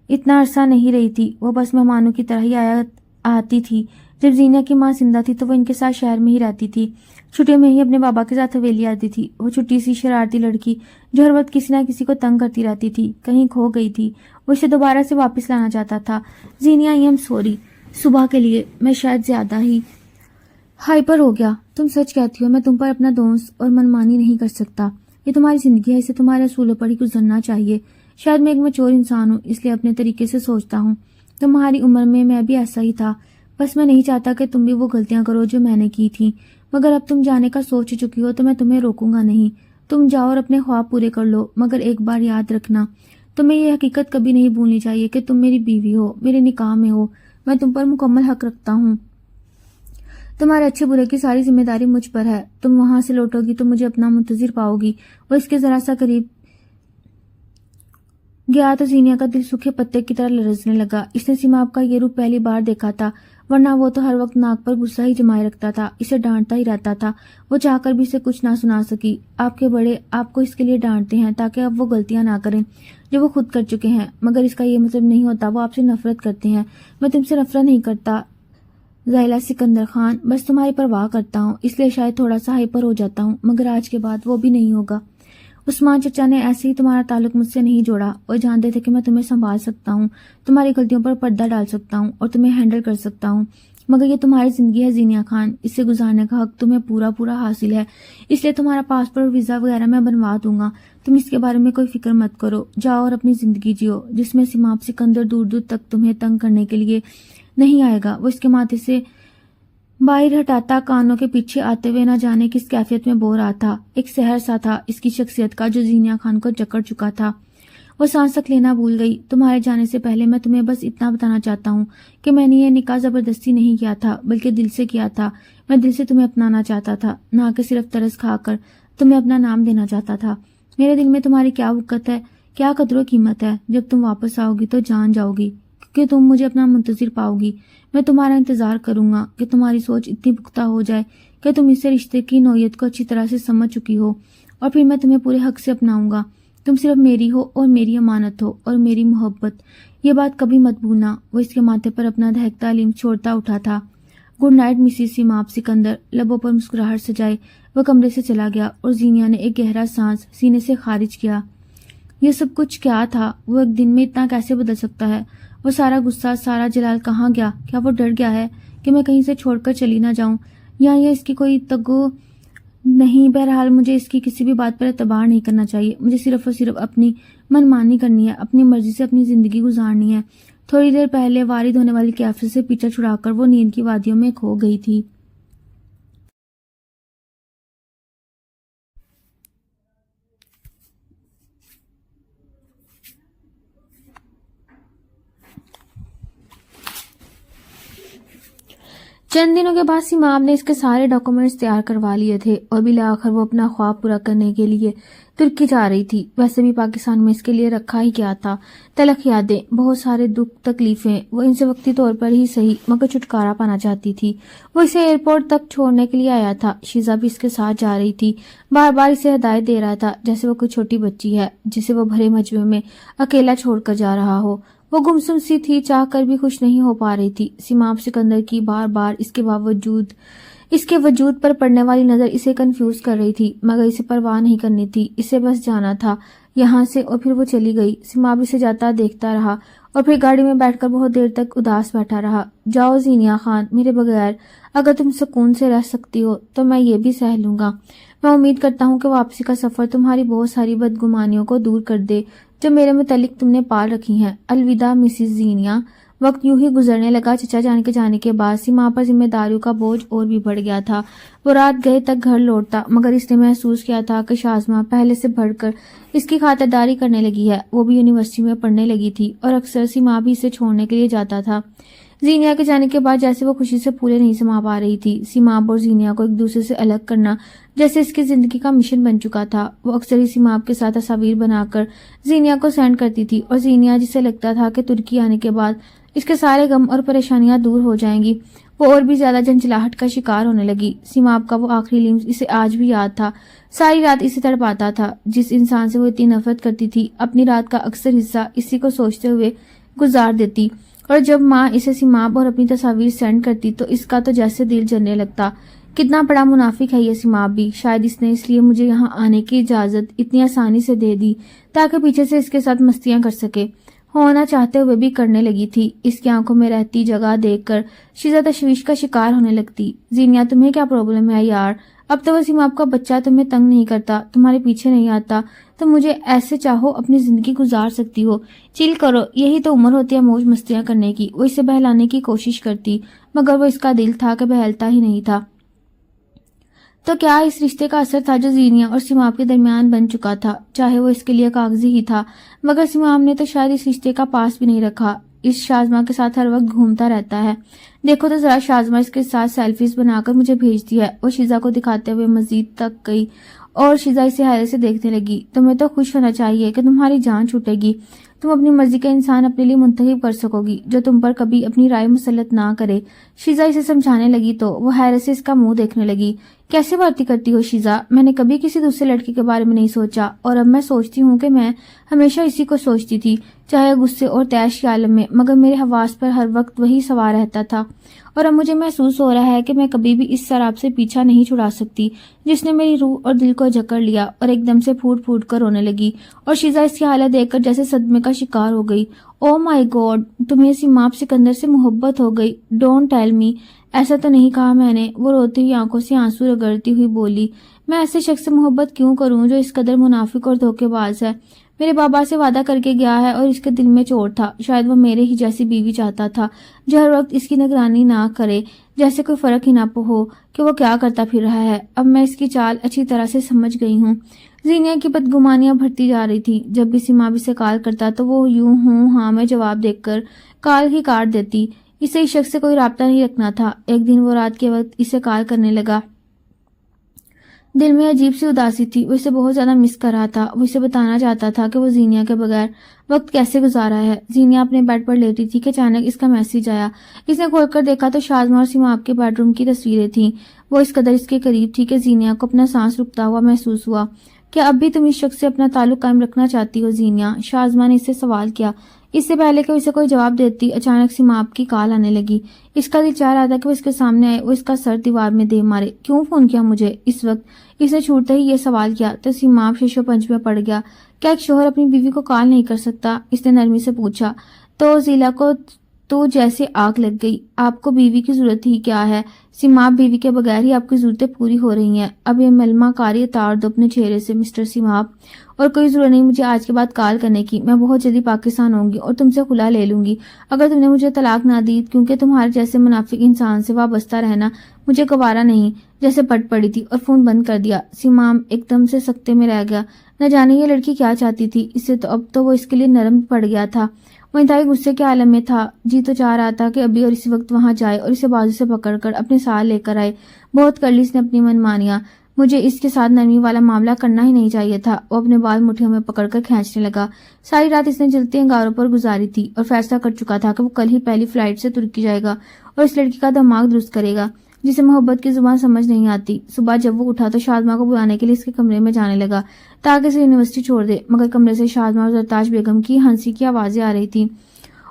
اتنا عرصہ نہیں رہی تھی، وہ بس مہمانوں کی طرح ہی آتی تھی۔ جب زینیا کی ماں زندہ تھی تو وہ ان کے ساتھ شہر میں ہی رہتی تھی، چھٹیوں میں ہی اپنے بابا کے ساتھ حویلی آتی تھی۔ وہ چھوٹی سی شرارتی لڑکی جو ہر وقت کسی نہ کسی کو تنگ کرتی رہتی تھی، کہیں کھو گئی تھی، وہ اسے دوبارہ سے واپس لانا چاہتا تھا۔ زینیا I am sorry صبح کے لیے، میں شاید زیادہ ہی ہائپر ہو گیا۔ تم سچ کہتی ہو، میں تم پر اپنا دونس اور منمانی نہیں کر سکتا، یہ تمہاری زندگی ہے، اسے تمہارے اصولوں پر ہی گزرنا چاہیے۔ شاید میں ایک میچور انسان ہوں، اس لیے اپنے طریقے سے سوچتا ہوں، تمہاری عمر میں بھی ایسا ہی تھا، بس میں نہیں چاہتا کہ تم بھی وہ غلطیاں کرو جو میں نے کی تھیں۔ مگر اب تم جانے کا سوچ چکی ہو تو میں تمہیں روکوں گا نہیں. تم جاؤ اور اپنے خواب پورے کر لو، مگر ایک بار یاد رکھنا، تمہیں یہ حقیقت کبھی نہیں بھولنی چاہیے کہ تم میری بیوی ہو، میرے نکاح میں ہو. میں تم پر مکمل حق رکھتا ہوں. تمہارے اچھے برے کی ساری ذمہ داری مجھ پر ہے. تم وہاں سے لوٹو گی تو مجھے اپنا منتظر پاؤ گی. وہ اس کے ذرا سا قریب گیا تو زینیا کا دل سوکھے پتے کی طرح لرزنے لگا. اس نے سیماب کا یہ روپ پہلی بار دیکھا تھا، ورنہ وہ تو ہر وقت ناک پر غصہ ہی جمائے رکھتا تھا، اسے ڈانٹتا ہی رہتا تھا. وہ چاہ کر بھی اسے کچھ نہ سنا سکی. آپ کے بڑے آپ کو اس کے لیے ڈانٹتے ہیں تاکہ اب وہ غلطیاں نہ کریں جو وہ خود کر چکے ہیں، مگر اس کا یہ مطلب نہیں ہوتا وہ آپ سے نفرت کرتے ہیں. میں تم سے نفرت نہیں کرتا زائلہ سکندر خان، بس تمہاری پرواہ کرتا ہوں، اس لیے شاید تھوڑا سا ہائپر ہو جاتا ہوں، مگر آج کے بعد وہ بھی نہیں ہوگا. عثمان چچا نے ایسے ہی تمہارا تعلق مجھ سے نہیں جوڑا. وہ جانتے تھے کہ میں تمہیں سنبھال سکتا ہوں، تمہاری غلطیوں پر پردہ ڈال سکتا ہوں اور تمہیں ہینڈل کر سکتا ہوں، مگر یہ تمہاری زندگی ہے زینیا خان، اسے گزارنے کا حق تمہیں پورا حاصل ہے. اس لیے تمہارا پاسپورٹ ویزا وغیرہ میں بنوا دوں گا. تم اس کے بارے میں کوئی فکر مت کرو. جاؤ اور اپنی زندگی جیو جس میں سیماب سکندر دور دور تک تمہیں تنگ کرنے کے لیے نہیں آئے گا. وہ اس کے ماتھے سے باہر ہٹاتا کانوں کے پیچھے آتے ہوئے نہ جانے کس کیفیت میں بو رہا تھا. ایک سحر سا تھا اس کی شخصیت کا جو زینیا خان کو جکڑ چکا تھا. وہ سانس تک لینا بھول گئی. تمہارے جانے سے پہلے میں تمہیں بس اتنا بتانا چاہتا ہوں کہ میں نے یہ نکاح زبردستی نہیں کیا تھا بلکہ دل سے کیا تھا. میں دل سے تمہیں اپنانا چاہتا تھا، نہ کہ صرف ترس کھا کر تمہیں اپنا نام دینا چاہتا تھا. میرے دل میں تمہاری کیا وقت ہے، کیا قدر و قیمت ہے. جب تم واپس آؤ گی تو جان جاؤ گی کہ تم مجھے اپنا منتظر پاؤ گی. میں تمہارا انتظار کروں گا کہ تمہاری سوچ اتنی پختہ ہو جائے کہ تم اس سے رشتے کی نوعیت کو اچھی طرح سے سمجھ چکی ہو، اور پھر میں تمہیں پورے حق سے اپناؤں گا. تم صرف میری ہو اور میری امانت ہو اور میری محبت، یہ بات کبھی مت بھولنا. وہ اس کے ماتھے پر اپنا دہکتا علم چھوڑتا اٹھا تھا. Good night Mrs Seemab Sikandar. لبوں پر مسکراہٹ سجائے وہ کمرے سے چلا گیا اور زینیا نے ایک گہرا سانس سینے سے خارج کیا. یہ سب کچھ کیا تھا؟ وہ ایک دن میں اتنا کیسے بدل سکتا ہے؟ وہ سارا غصہ، سارا جلال کہاں گیا؟ کیا وہ ڈر گیا ہے کہ میں کہیں سے چھوڑ کر چلی نہ جاؤں، یا یہ اس کی کوئی تگو نہیں؟ بہرحال مجھے اس کی کسی بھی بات پر اعتبار نہیں کرنا چاہیے. مجھے صرف اور صرف اپنی من مانی کرنی ہے، اپنی مرضی سے اپنی زندگی گزارنی ہے. تھوڑی دیر پہلے وارد ہونے والی کیفے سے پیچھا چھڑا کر وہ نیند کی وادیوں میں کھو گئی تھی. چند دنوں کے بعد سیماب نے اس کے سارے ڈاکومنٹس تیار کروا لیے تھے اور بالآخر وہ اپنا خواب پورا کرنے کے لیے ترکی جا رہی تھی. ویسے بھی پاکستان میں اس کے لیے رکھا ہی کیا تھا، تلخ یادیں، بہت سارے دکھ تکلیفیں. وہ ان سے وقتی طور پر ہی صحیح مگر چھٹکارا پانا چاہتی تھی. وہ اسے ایئرپورٹ تک چھوڑنے کے لیے آیا تھا. شیزا بھی اس کے ساتھ جا رہی تھی. بار بار اسے ہدایت دے رہا تھا جیسے وہ کوئی چھوٹی بچی ہے جسے وہ بھرے مجمع میں اکیلا چھوڑ کر جا رہا ہو. وہ گمسم سی تھی، چاہ کر بھی خوش نہیں ہو پا رہی تھی. سیماب سکندر کی بار بار اس کے وجود پر پڑنے والی نظر اسے کنفیوز کر رہی تھی، مگر اسے پرواہ نہیں کرنی تھی. اسے بس جانا تھا یہاں سے، اور پھر وہ چلی گئی. سیماب اسے جاتا دیکھتا رہا اور پھر گاڑی میں بیٹھ کر بہت دیر تک اداس بیٹھا رہا. جاؤ زینیا خان میرے بغیر، اگر تم سکون سے رہ سکتی ہو تو میں یہ بھی سہ لوں گا. میں امید کرتا ہوں کہ واپسی کا سفر تمہاری بہت ساری بدگمانیوں کو دور کر دے جو میرے متعلق تم نے پال رکھی ہیں. الوداع مسز زینیا. وقت یوں ہی گزرنے لگا. چچا جان کے جانے کے بعد سیما پر ذمہ داریوں کا بوجھ اور بھی بڑھ گیا تھا. وہ رات گئے تک گھر لوٹتا، مگر اس نے محسوس کیا تھا کہ شازمہ پہلے سے بڑھ کر اس کی خاطرداری کرنے لگی ہے. وہ بھی یونیورسٹی میں پڑھنے لگی تھی اور اکثر سیما بھی اسے چھوڑنے کے لیے جاتا تھا. زینیا کے جانے کے بعد جیسے وہ خوشی سے پورے نہیں سما پا رہی تھی. سیماب اور زینیا کو ایک دوسرے سے الگ کرنا جیسے اس کی زندگی کا مشن بن چکا تھا. وہ اکثر ہی سیماب کے ساتھ تصاویر بنا کر زینیا کو سینڈ کرتی تھی، اور زینیا جسے لگتا تھا کہ ترکی آنے کے بعد اس کے سارے غم اور پریشانیاں دور ہو جائیں گی، وہ اور بھی زیادہ جھنجھلاہٹ کا شکار ہونے لگی. سیماب کا وہ آخری لمس اسے آج بھی یاد تھا. ساری رات اسے تڑپاتا تھا. جس انسان سے وہ اتنی نفرت کرتی تھی اپنی رات کا اکثر حصہ اسی کو سوچتے ہوئے گزار دیتی، اور جب ماں اسے سیماب اور اپنی تصاویر سینڈ کرتی تو اس کا تو جیسے دل جلنے لگتا. کتنا بڑا منافق ہے یہ سیماب بھی. شاید اس نے اس لیے مجھے یہاں آنے کی اجازت اتنی آسانی سے دے دی تاکہ پیچھے سے اس کے ساتھ مستیاں کر سکے. ہونا چاہتے ہوئے بھی کرنے لگی تھی. اس کی آنکھوں میں رہتی جگہ دیکھ کر شیزا تشویش کا شکار ہونے لگتی. زینیا تمہیں کیا پرابلم ہے یار؟ اب تو وہ سیماب کا بچہ تمہیں تنگ نہیں کرتا، تمہارے پیچھے نہیں آتا، تو مجھے ایسے چاہو اپنی زندگی گزار سکتی ہو. چل کرو، یہی تو عمر ہوتی ہے موج مستیاں کرنے کی. وہ اسے بہلانے کی کوشش کرتی، مگر وہ اس کا دل تھا کہ بہلتا ہی نہیں تھا. تو کیا اس رشتے کا اثر تھا جو زینیا اور سماب کے درمیان بن چکا تھا، چاہے وہ اس کے لیے کاغذی ہی تھا، مگر سماب نے تو شاید اس رشتے کا پاس بھی نہیں رکھا، اس شازمہ کے ساتھ ہر وقت گھومتا رہتا ہے۔ دیکھو تو ذرا، شازمہ اس کے ساتھ سیلفیز بنا کر مجھے بھیجتی ہے۔ وہ شیزا کو دکھاتے ہوئے مزید تک گئی اور شیزا اسے حیرت سے دیکھنے لگی۔ تمہیں تو خوش ہونا چاہیے کہ تمہاری جان چھوٹے گی، تم اپنی مرضی کا انسان اپنے لیے منتخب کر سکو گی جو تم پر کبھی اپنی رائے مسلط نہ کرے۔ شیزا اسے سمجھانے لگی تو وہ حیرت سے اس کا منہ دیکھنے لگی۔ کیسے باتیں کرتی ہو شیزا؟ میں نے کبھی کسی دوسرے لڑکے کے بارے میں نہیں سوچا، اور اب میں سوچتی ہوں کہ میں ہمیشہ اسی کو سوچتی تھی، چاہے غصے اور طیش کے عالم میں، مگر میرے حواس پر ہر وقت وہی سوار رہتا تھا، اور اب مجھے محسوس ہو رہا ہے کہ میں کبھی بھی اس سراب سے پیچھا نہیں چھڑا سکتی جس نے میری روح اور دل کو جکڑ لیا۔ اور ایک دم سے پھوٹ پھوٹ کر رونے لگی، اور شیزا اس کی حالت دیکھ کر جیسے صدمے کا شکار ہو گئی۔ او مائی گاڈ، تمہیں سماب سکندر سے محبت ہو گئی؟ ڈونٹ ٹیل می، ایسا تو نہیں کہا میں نے، وہ روتی ہوئی آنکھوں سے آنسو رگڑتی ہوئی بولی۔ میں ایسے شخص سے محبت کیوں کروں جو اس قدر منافق اور دھوکے باز ہے؟ میرے بابا سے وعدہ کر کے گیا ہے اور اس کے دل میں چوٹ تھا، شاید وہ میرے ہی جیسی بیوی چاہتا تھا جو ہر وقت اس کی نگرانی نہ کرے، جیسے کوئی فرق ہی نہ ہو کہ وہ کیا کرتا پھر رہا ہے۔ اب میں اس کی چال اچھی طرح سے سمجھ گئی ہوں۔ زینیا کی بدگمانیاں بڑھتی جا رہی تھی، جب بھی سماب سے کال کرتا تو وہ یوں ہوں ہاں میں جواب دے کر کال ہی کاٹ دیتی، اسے اس شخص سے کوئی رابطہ نہیں رکھنا تھا۔ ایک دن وہ رات کے وقت اسے کال کرنے لگا، دل میں عجیب سی اداسی تھی، وہ اسے بہت زیادہ مس کر رہا تھا، وہ اسے بتانا چاہتا تھا کہ وہ زینیا کے بغیر وقت کیسے گزارا ہے۔ زینیا اپنے بیڈ پر لیٹی تھی کہ اچانک اس کا میسج آیا، اس نے کھول کر دیکھا تو شازمہ اور سماب کے بیڈ روم کی تصویریں تھیں۔ وہ اس قدر اس کے قریب تھی کہ زینیا کو اپنا سانس رکتا ہوا محسوس ہوا۔ کیا اب بھی تم اس شخص سے اپنا تعلق قائم رکھنا چاہتی ہو زینیا؟ شازمہ نے اس سے سوال کیا۔ اس سے پہلے کہ اسے کوئی جواب دیتی اچانک سماب کی کال آنے لگی۔ اس کا دل چاہ رہا تھا کہ وہ اس کے سامنے آئے، وہ اس کا سر دیوار میں دے مارے۔ کیوں فون کیا مجھے اس وقت؟ اس نے چھوٹتے ہی یہ سوال کیا تو سماب شش و پنج میں پڑ گیا۔ کیا ایک شوہر اپنی بیوی کو کال نہیں کر سکتا؟ اس نے نرمی سے پوچھا تو زیلا کو تو جیسے آگ لگ گئی۔ آپ کو بیوی کی ضرورت ہی کیا ہے سماب؟ بیوی کے بغیر ہی آپ کی ضرورتیں پوری ہو رہی ہیں۔ اب یہ ملمہ کاری اتار دو اپنے چہرے سے مسٹر سماب، اور کوئی ضرورت نہیں مجھے آج کے بعد کال کرنے کی۔ میں بہت جلدی پاکستان ہوں گی اور تم سے خلا لے لوں گی اگر تم نے مجھے طلاق نہ دی، کیونکہ تمہارے جیسے منافق انسان سے وابستہ رہنا مجھے گوارا نہیں۔ جیسے پٹ پڑی تھی اور فون بند کر دیا۔ سماب ایک دم سے سکتے میں رہ گیا، نہ جانے یہ لڑکی کیا چاہتی تھی اس سے، تو اب تو وہ اس کے لیے نرم پڑ گیا تھا۔ وہ انتہائی غصے کے عالم میں تھا، جی تو چاہ رہا تھا کہ ابھی اور اسی وقت وہاں جائے اور اسے بازو سے پکڑ کر اپنے ساتھ لے کر آئے۔ بہت کر لی اس نے اپنی من مانیاں، مجھے اس کے ساتھ نرمی والا معاملہ کرنا ہی نہیں چاہیے تھا۔ وہ اپنے بال مٹھیوں میں پکڑ کر کھینچنے لگا۔ ساری رات اس نے جلتے انگاروں پر گزاری تھی اور فیصلہ کر چکا تھا کہ وہ کل ہی پہلی فلائٹ سے ترکی جائے گا اور اس لڑکی کا دماغ درست کرے گا جسے محبت کی زبان سمجھ نہیں آتی۔ صبح جب وہ اٹھا تو شازمہ کو بلانے کے لیے اس کے کمرے میں جانے لگا تاکہ اسے یونیورسٹی چھوڑ دے، مگر کمرے سے شازمہ اور زرتاج بیگم کی ہنسی کی آوازیں آ رہی تھیں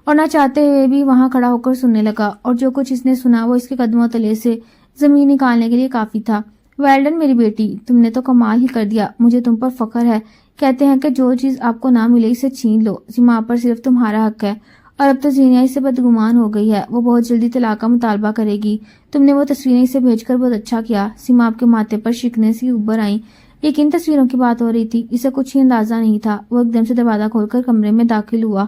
اور نہ چاہتے ہوئے بھی وہاں کھڑا ہو کر سننے لگا، اور جو کچھ اس نے سنا وہ اس کے قدموں تلے سے زمین نکالنے کے لیے کافی تھا۔ ویل ڈن میری بیٹی، تم نے تو کمال ہی کر دیا، مجھے تم پر فخر ہے۔ کہتے ہیں کہ جو چیز آپ کو نہ ملے اسے چھین لو، سماب پر صرف تمہارا حق ہے، اور اب تو زینیا اس سے بدگمان ہو گئی ہے، وہ بہت جلدی طلاق کا مطالبہ کرے گی۔ تم نے وہ تصویریں اسے بھیج کر بہت اچھا کیا۔ سماب کے ماتھے پر شکنیں سی ابھر آئیں۔ یہ کن تصویروں کی بات ہو رہی تھی؟ اسے کچھ ہی اندازہ نہیں تھا۔ وہ ایک دم سے دروازہ کھول کر کمرے میں داخل ہوا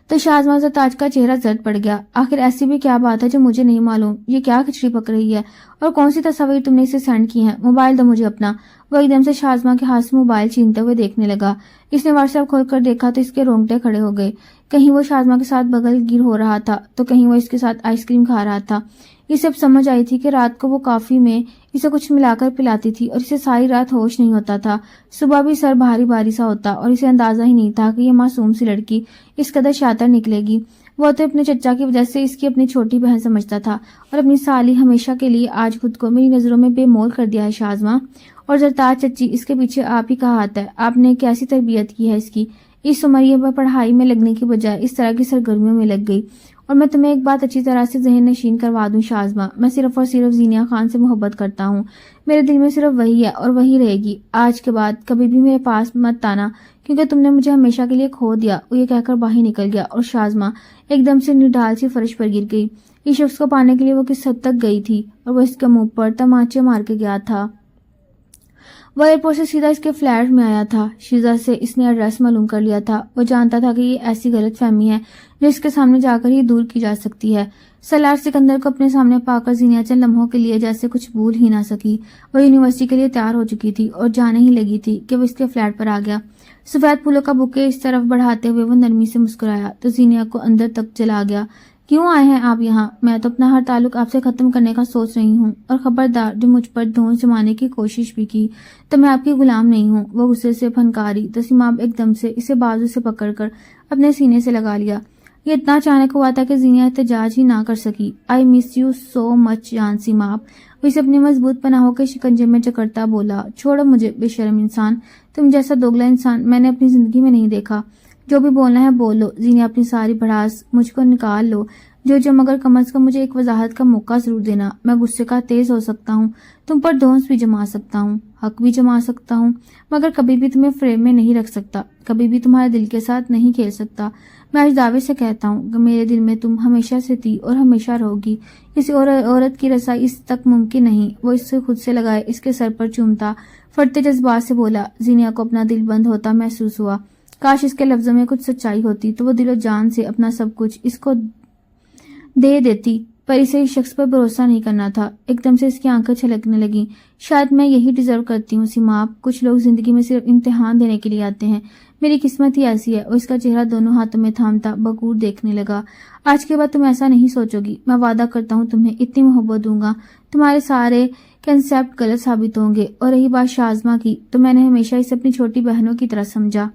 تو شازمہ زرتاج کا چہرہ زرد پڑ گیا۔ آخر ایسی بھی کیا بات ہے جو مجھے نہیں معلوم؟ یہ کیا کھچڑی پک رہی ہے اور کون سی تصاویر تم نے اسے سینڈ کی ہیں؟ موبائل دو مجھے اپنا۔ وہ ایک دم سے شازمہ کے ہاتھ سے موبائل چھینتے ہوئے دیکھنے لگا۔ اس نے واٹس ایپ کھول کر دیکھا تو اس کے رونگٹے کھڑے ہو گئے۔ کہیں وہ شازمہ کے ساتھ بغل گیر ہو رہا تھا تو کہیں وہ اس کے ساتھ آئس کریم کھا رہا تھا۔ اسے اب سمجھ آئی تھی کہ رات کو وہ کافی میں اسے کچھ ملا کر پلاتی تھی اور اسے ساری رات ہوش نہیں ہوتا تھا۔ صبح بھی سر بھاری بھاری سا ہوتا اور اسے اندازہ ہی نہیں تھا کہ یہ معصوم سی لڑکی اس قدر شاطر نکلے گی۔ وہ تو اپنے چچا کی وجہ سے اس کی اپنی چھوٹی بہن سمجھتا تھا اور اپنی سالی ہمیشہ کے لیے آج خود کو میری نظروں میں بے مول کر دیا ہے شازمہ۔ اور زرتاج چچی، اس کے پیچھے آپ ہی کا ہاتھ ہے، آپ نے کیسی تربیت کی ہے اس کی؟ اس عمر یہ پڑھائی میں لگنے کی بجائے اس طرح کی سرگرمیوں میں لگ گئی۔ اور میں تمہیں ایک بات اچھی طرح سے ذہن نشین کروا دوں شازمہ، میں صرف اور صرف زینیا خان سے محبت کرتا ہوں، میرے دل میں صرف وہی ہے اور وہی رہے گی۔ آج کے بعد کبھی بھی میرے پاس مت آنا کیونکہ تم نے مجھے ہمیشہ کے لیے کھو دیا۔ وہ یہ کہہ کر باہر نکل گیا اور شازمہ ایک دم سے نڈال سی فرش پر گر گئی۔ اس شخص کو پانے کے لیے وہ کس حد تک گئی تھی اور وہ اس کے منہ پر تمانچے مار کے گیا تھا۔ وہ ایئرپورٹ سے سیدھا اس کے فلیٹ میں آیا تھا۔ شیزا سے اس نے ایڈریس معلوم کر لیا تھا۔ وہ جانتا تھا کہ یہ ایسی غلط فہمی ہے جو اس کے سامنے جا کر ہی دور کی جا سکتی ہے۔ سالار سکندر کو اپنے سامنے پا کر زینیا چند لمحوں کے لیے جیسے کچھ بھول ہی نہ سکی۔ وہ یونیورسٹی کے لیے تیار ہو چکی تھی اور جانے ہی لگی تھی کہ وہ اس کے فلیٹ پر آ گیا۔ سفید پھولوں کا بوکے اس طرف بڑھاتے ہوئے وہ نرمی سے مسکرایا تو زینیا کو اندر تک چلا گیا۔ کیوں آئے ہیں آپ یہاں؟ میں تو اپنا ہر تعلق آپ سے ختم کرنے کا سوچ رہی ہوں، اور خبردار جو مجھ پر دھونس جمانے کی کوشش بھی کی تو میں آپ کی غلام نہیں ہوں۔ وہ غصے سے پھنکاری تو سیماب ایک دم سے اسے بازو سے پکڑ کر اپنے سینے سے لگا لیا۔ یہ اتنا اچانک ہوا تھا کہ زینیا احتجاج ہی نہ کر سکی۔ آئی مس یو سو مچ جان سیماب، وہ اسے اپنی مضبوط پناہوں کے شکنجے میں جکڑتا بولا۔ چھوڑو مجھے بے شرم انسان، تم جیسا دوگلا انسان میں نے اپنی زندگی میں نہیں دیکھا۔ جو بھی بولنا ہے بولو زینیا، اپنی ساری بھڑاس مجھ کو نکال لو جو مگر کم از کم مجھے ایک وضاحت کا موقع ضرور دینا۔ میں غصے کا تیز ہو سکتا ہوں، تم پر دھونس بھی جما سکتا ہوں، حق بھی جما سکتا ہوں، مگر کبھی بھی تمہیں فریم میں نہیں رکھ سکتا، کبھی بھی تمہارے دل کے ساتھ نہیں کھیل سکتا۔ میں آج دعوے سے کہتا ہوں کہ میرے دل میں تم ہمیشہ سے تھی اور ہمیشہ رہو گی۔ کسی اور عورت کی رسائی اس تک ممکن نہیں۔ وہ اس سے خود سے لگائے اس کے سر پر چومتا پھٹتے جذبات سے بولا۔ زینیا کو اپنا دل بند ہوتا محسوس ہوا۔ کاش اس کے لفظوں میں کچھ سچائی ہوتی تو وہ دل و جان سے اپنا سب کچھ اس کو دے دیتی، پر اسے اس شخص پر بھروسہ نہیں کرنا تھا۔ ایک دم سے اس کی آنکھیں چھلکنے لگیں۔ شاید میں یہی ڈیزرو کرتی ہوں سیماب۔ کچھ لوگ زندگی میں صرف امتحان دینے کے لیے آتے ہیں، میری قسمت ہی ایسی ہے۔ وہ اس کا چہرہ دونوں ہاتھوں میں تھامتا بغور دیکھنے لگا۔ آج کے بعد تم ایسا نہیں سوچو گی، میں وعدہ کرتا ہوں تمہیں اتنی محبت دوں گا تمہارے سارے کنسیپٹ غلط ثابت ہوں گے۔ اور رہی بات شازمہ کی، تو میں نے ہمیشہ اسے اپنی چھوٹی بہنوں کی طرح سمجھا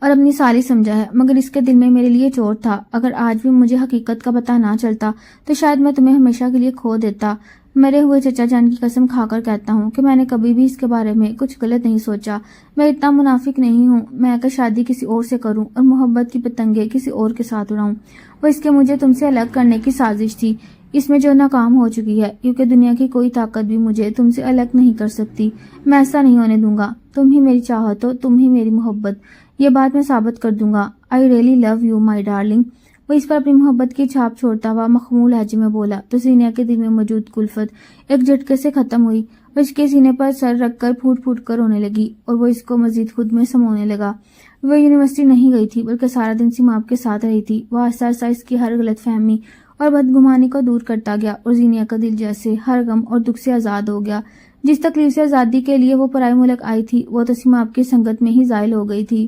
اور اپنی سالی سمجھا ہے، مگر اس کے دل میں میرے لیے چوٹ تھا۔ اگر آج بھی مجھے حقیقت کا پتہ نہ چلتا تو شاید میں تمہیں ہمیشہ کے لیے کھو دیتا۔ مرے ہوئے چچا جان کی قسم کھا کر کہتا ہوں کہ میں نے کبھی بھی اس کے بارے میں کچھ غلط نہیں سوچا۔ میں اتنا منافق نہیں ہوں میں اگر شادی کسی اور سے کروں اور محبت کی پتنگیں کسی اور کے ساتھ اڑاؤں۔ وہ اس کے مجھے تم سے الگ کرنے کی سازش تھی، اس میں جو ناکام ہو چکی ہے، کیونکہ دنیا کی کوئی طاقت بھی مجھے تم سے الگ نہیں کر سکتی۔ میں ایسا نہیں ہونے دوں گا۔ تم ہی میری چاہت ہو، تم ہی میری محبت، یہ بات میں ثابت کر دوں گا۔ I really love you my darling. وہ اس پر اپنی محبت کی چھاپ چھوڑتا ہوا مخمول لہجے میں بولا تو زینیا کے دل میں موجود کلفت ایک جھٹکے سے ختم ہوئی۔ وہ اس کے سینے پر سر رکھ کر پھوٹ پھوٹ کر رونے لگی اور وہ اس کو مزید خود میں سمونے لگا۔ وہ یونیورسٹی نہیں گئی تھی بلکہ سارا دن سیماب کے ساتھ رہی تھی۔ وہ آہستہ آہستہ اس کی ہر غلط فہمی اور بدگمانی کو دور کرتا گیا اور زینیا کا دل جیسے ہر غم اور دکھ سے آزاد ہو گیا۔ جس تکلیف سے آزادی کے لیے وہ پرائے ملک آئی تھی وہ تو سیماب کی سنگت میں ہی زائل ہو گئی تھی۔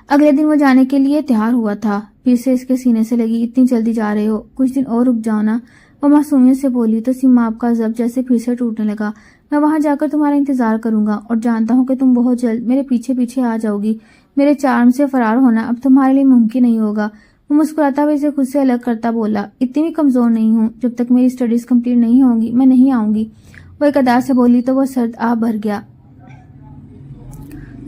اگلے دن وہ جانے کے لیے تیار ہوا تھا۔ پھر سے اس کے سینے سے لگی، اتنی جلدی جا رہے ہو، کچھ دن اور رک جاؤ نا، وہ معصومیت سے بولی تو سیماب کا ضبط جیسے پھر سے ٹوٹنے لگا۔ میں وہاں جا کر تمہارا انتظار کروں گا اور جانتا ہوں کہ تم بہت جلد میرے پیچھے پیچھے آ جاؤ گی۔ میرے چارم سے فرار ہونا اب تمہارے لیے ممکن نہیں ہوگا۔ وہ مسکراتا ہوئے اسے خود سے الگ کرتا بولا، اتنی بھی کمزور نہیں ہوں، جب تک میری اسٹڈیز کمپلیٹ نہیں ہوں گی میں نہیں آؤں گی۔ وہ ایک ادا سے بولی تو وہ سرد آہ بھر گیا۔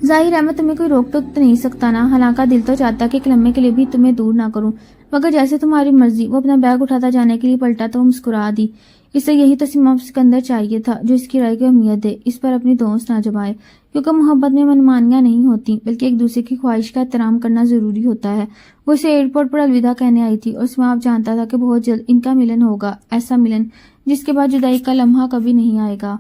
ظاہر ہے میں تمہیں کوئی روک ٹوک تو نہیں سکتا نا، حالانکہ دل تو چاہتا کہ ایک لمحے کے لیے بھی تمہیں دور نہ کروں، مگر جیسے تمہاری مرضی۔ وہ اپنا بیگ اٹھاتا جانے کے لیے پلٹا تو وہ مسکرا دی۔ اسے یہی تو سیماب سکندر چاہیے تھا جو اس کی رائے کی اہمیت دے، اس پر اپنی دھونس نہ جمائے، کیونکہ محبت میں منمانیاں نہیں ہوتی بلکہ ایک دوسرے کی خواہش کا احترام کرنا ضروری ہوتا ہے۔ وہ اسے ایئرپورٹ پر الوداع کہنے آئی تھی اور سیماب جانتا تھا کہ بہت جلد ان کا ملن ہوگا، ایسا ملن جس کے بعد جدائی کا لمحہ کبھی نہیں آئے گا۔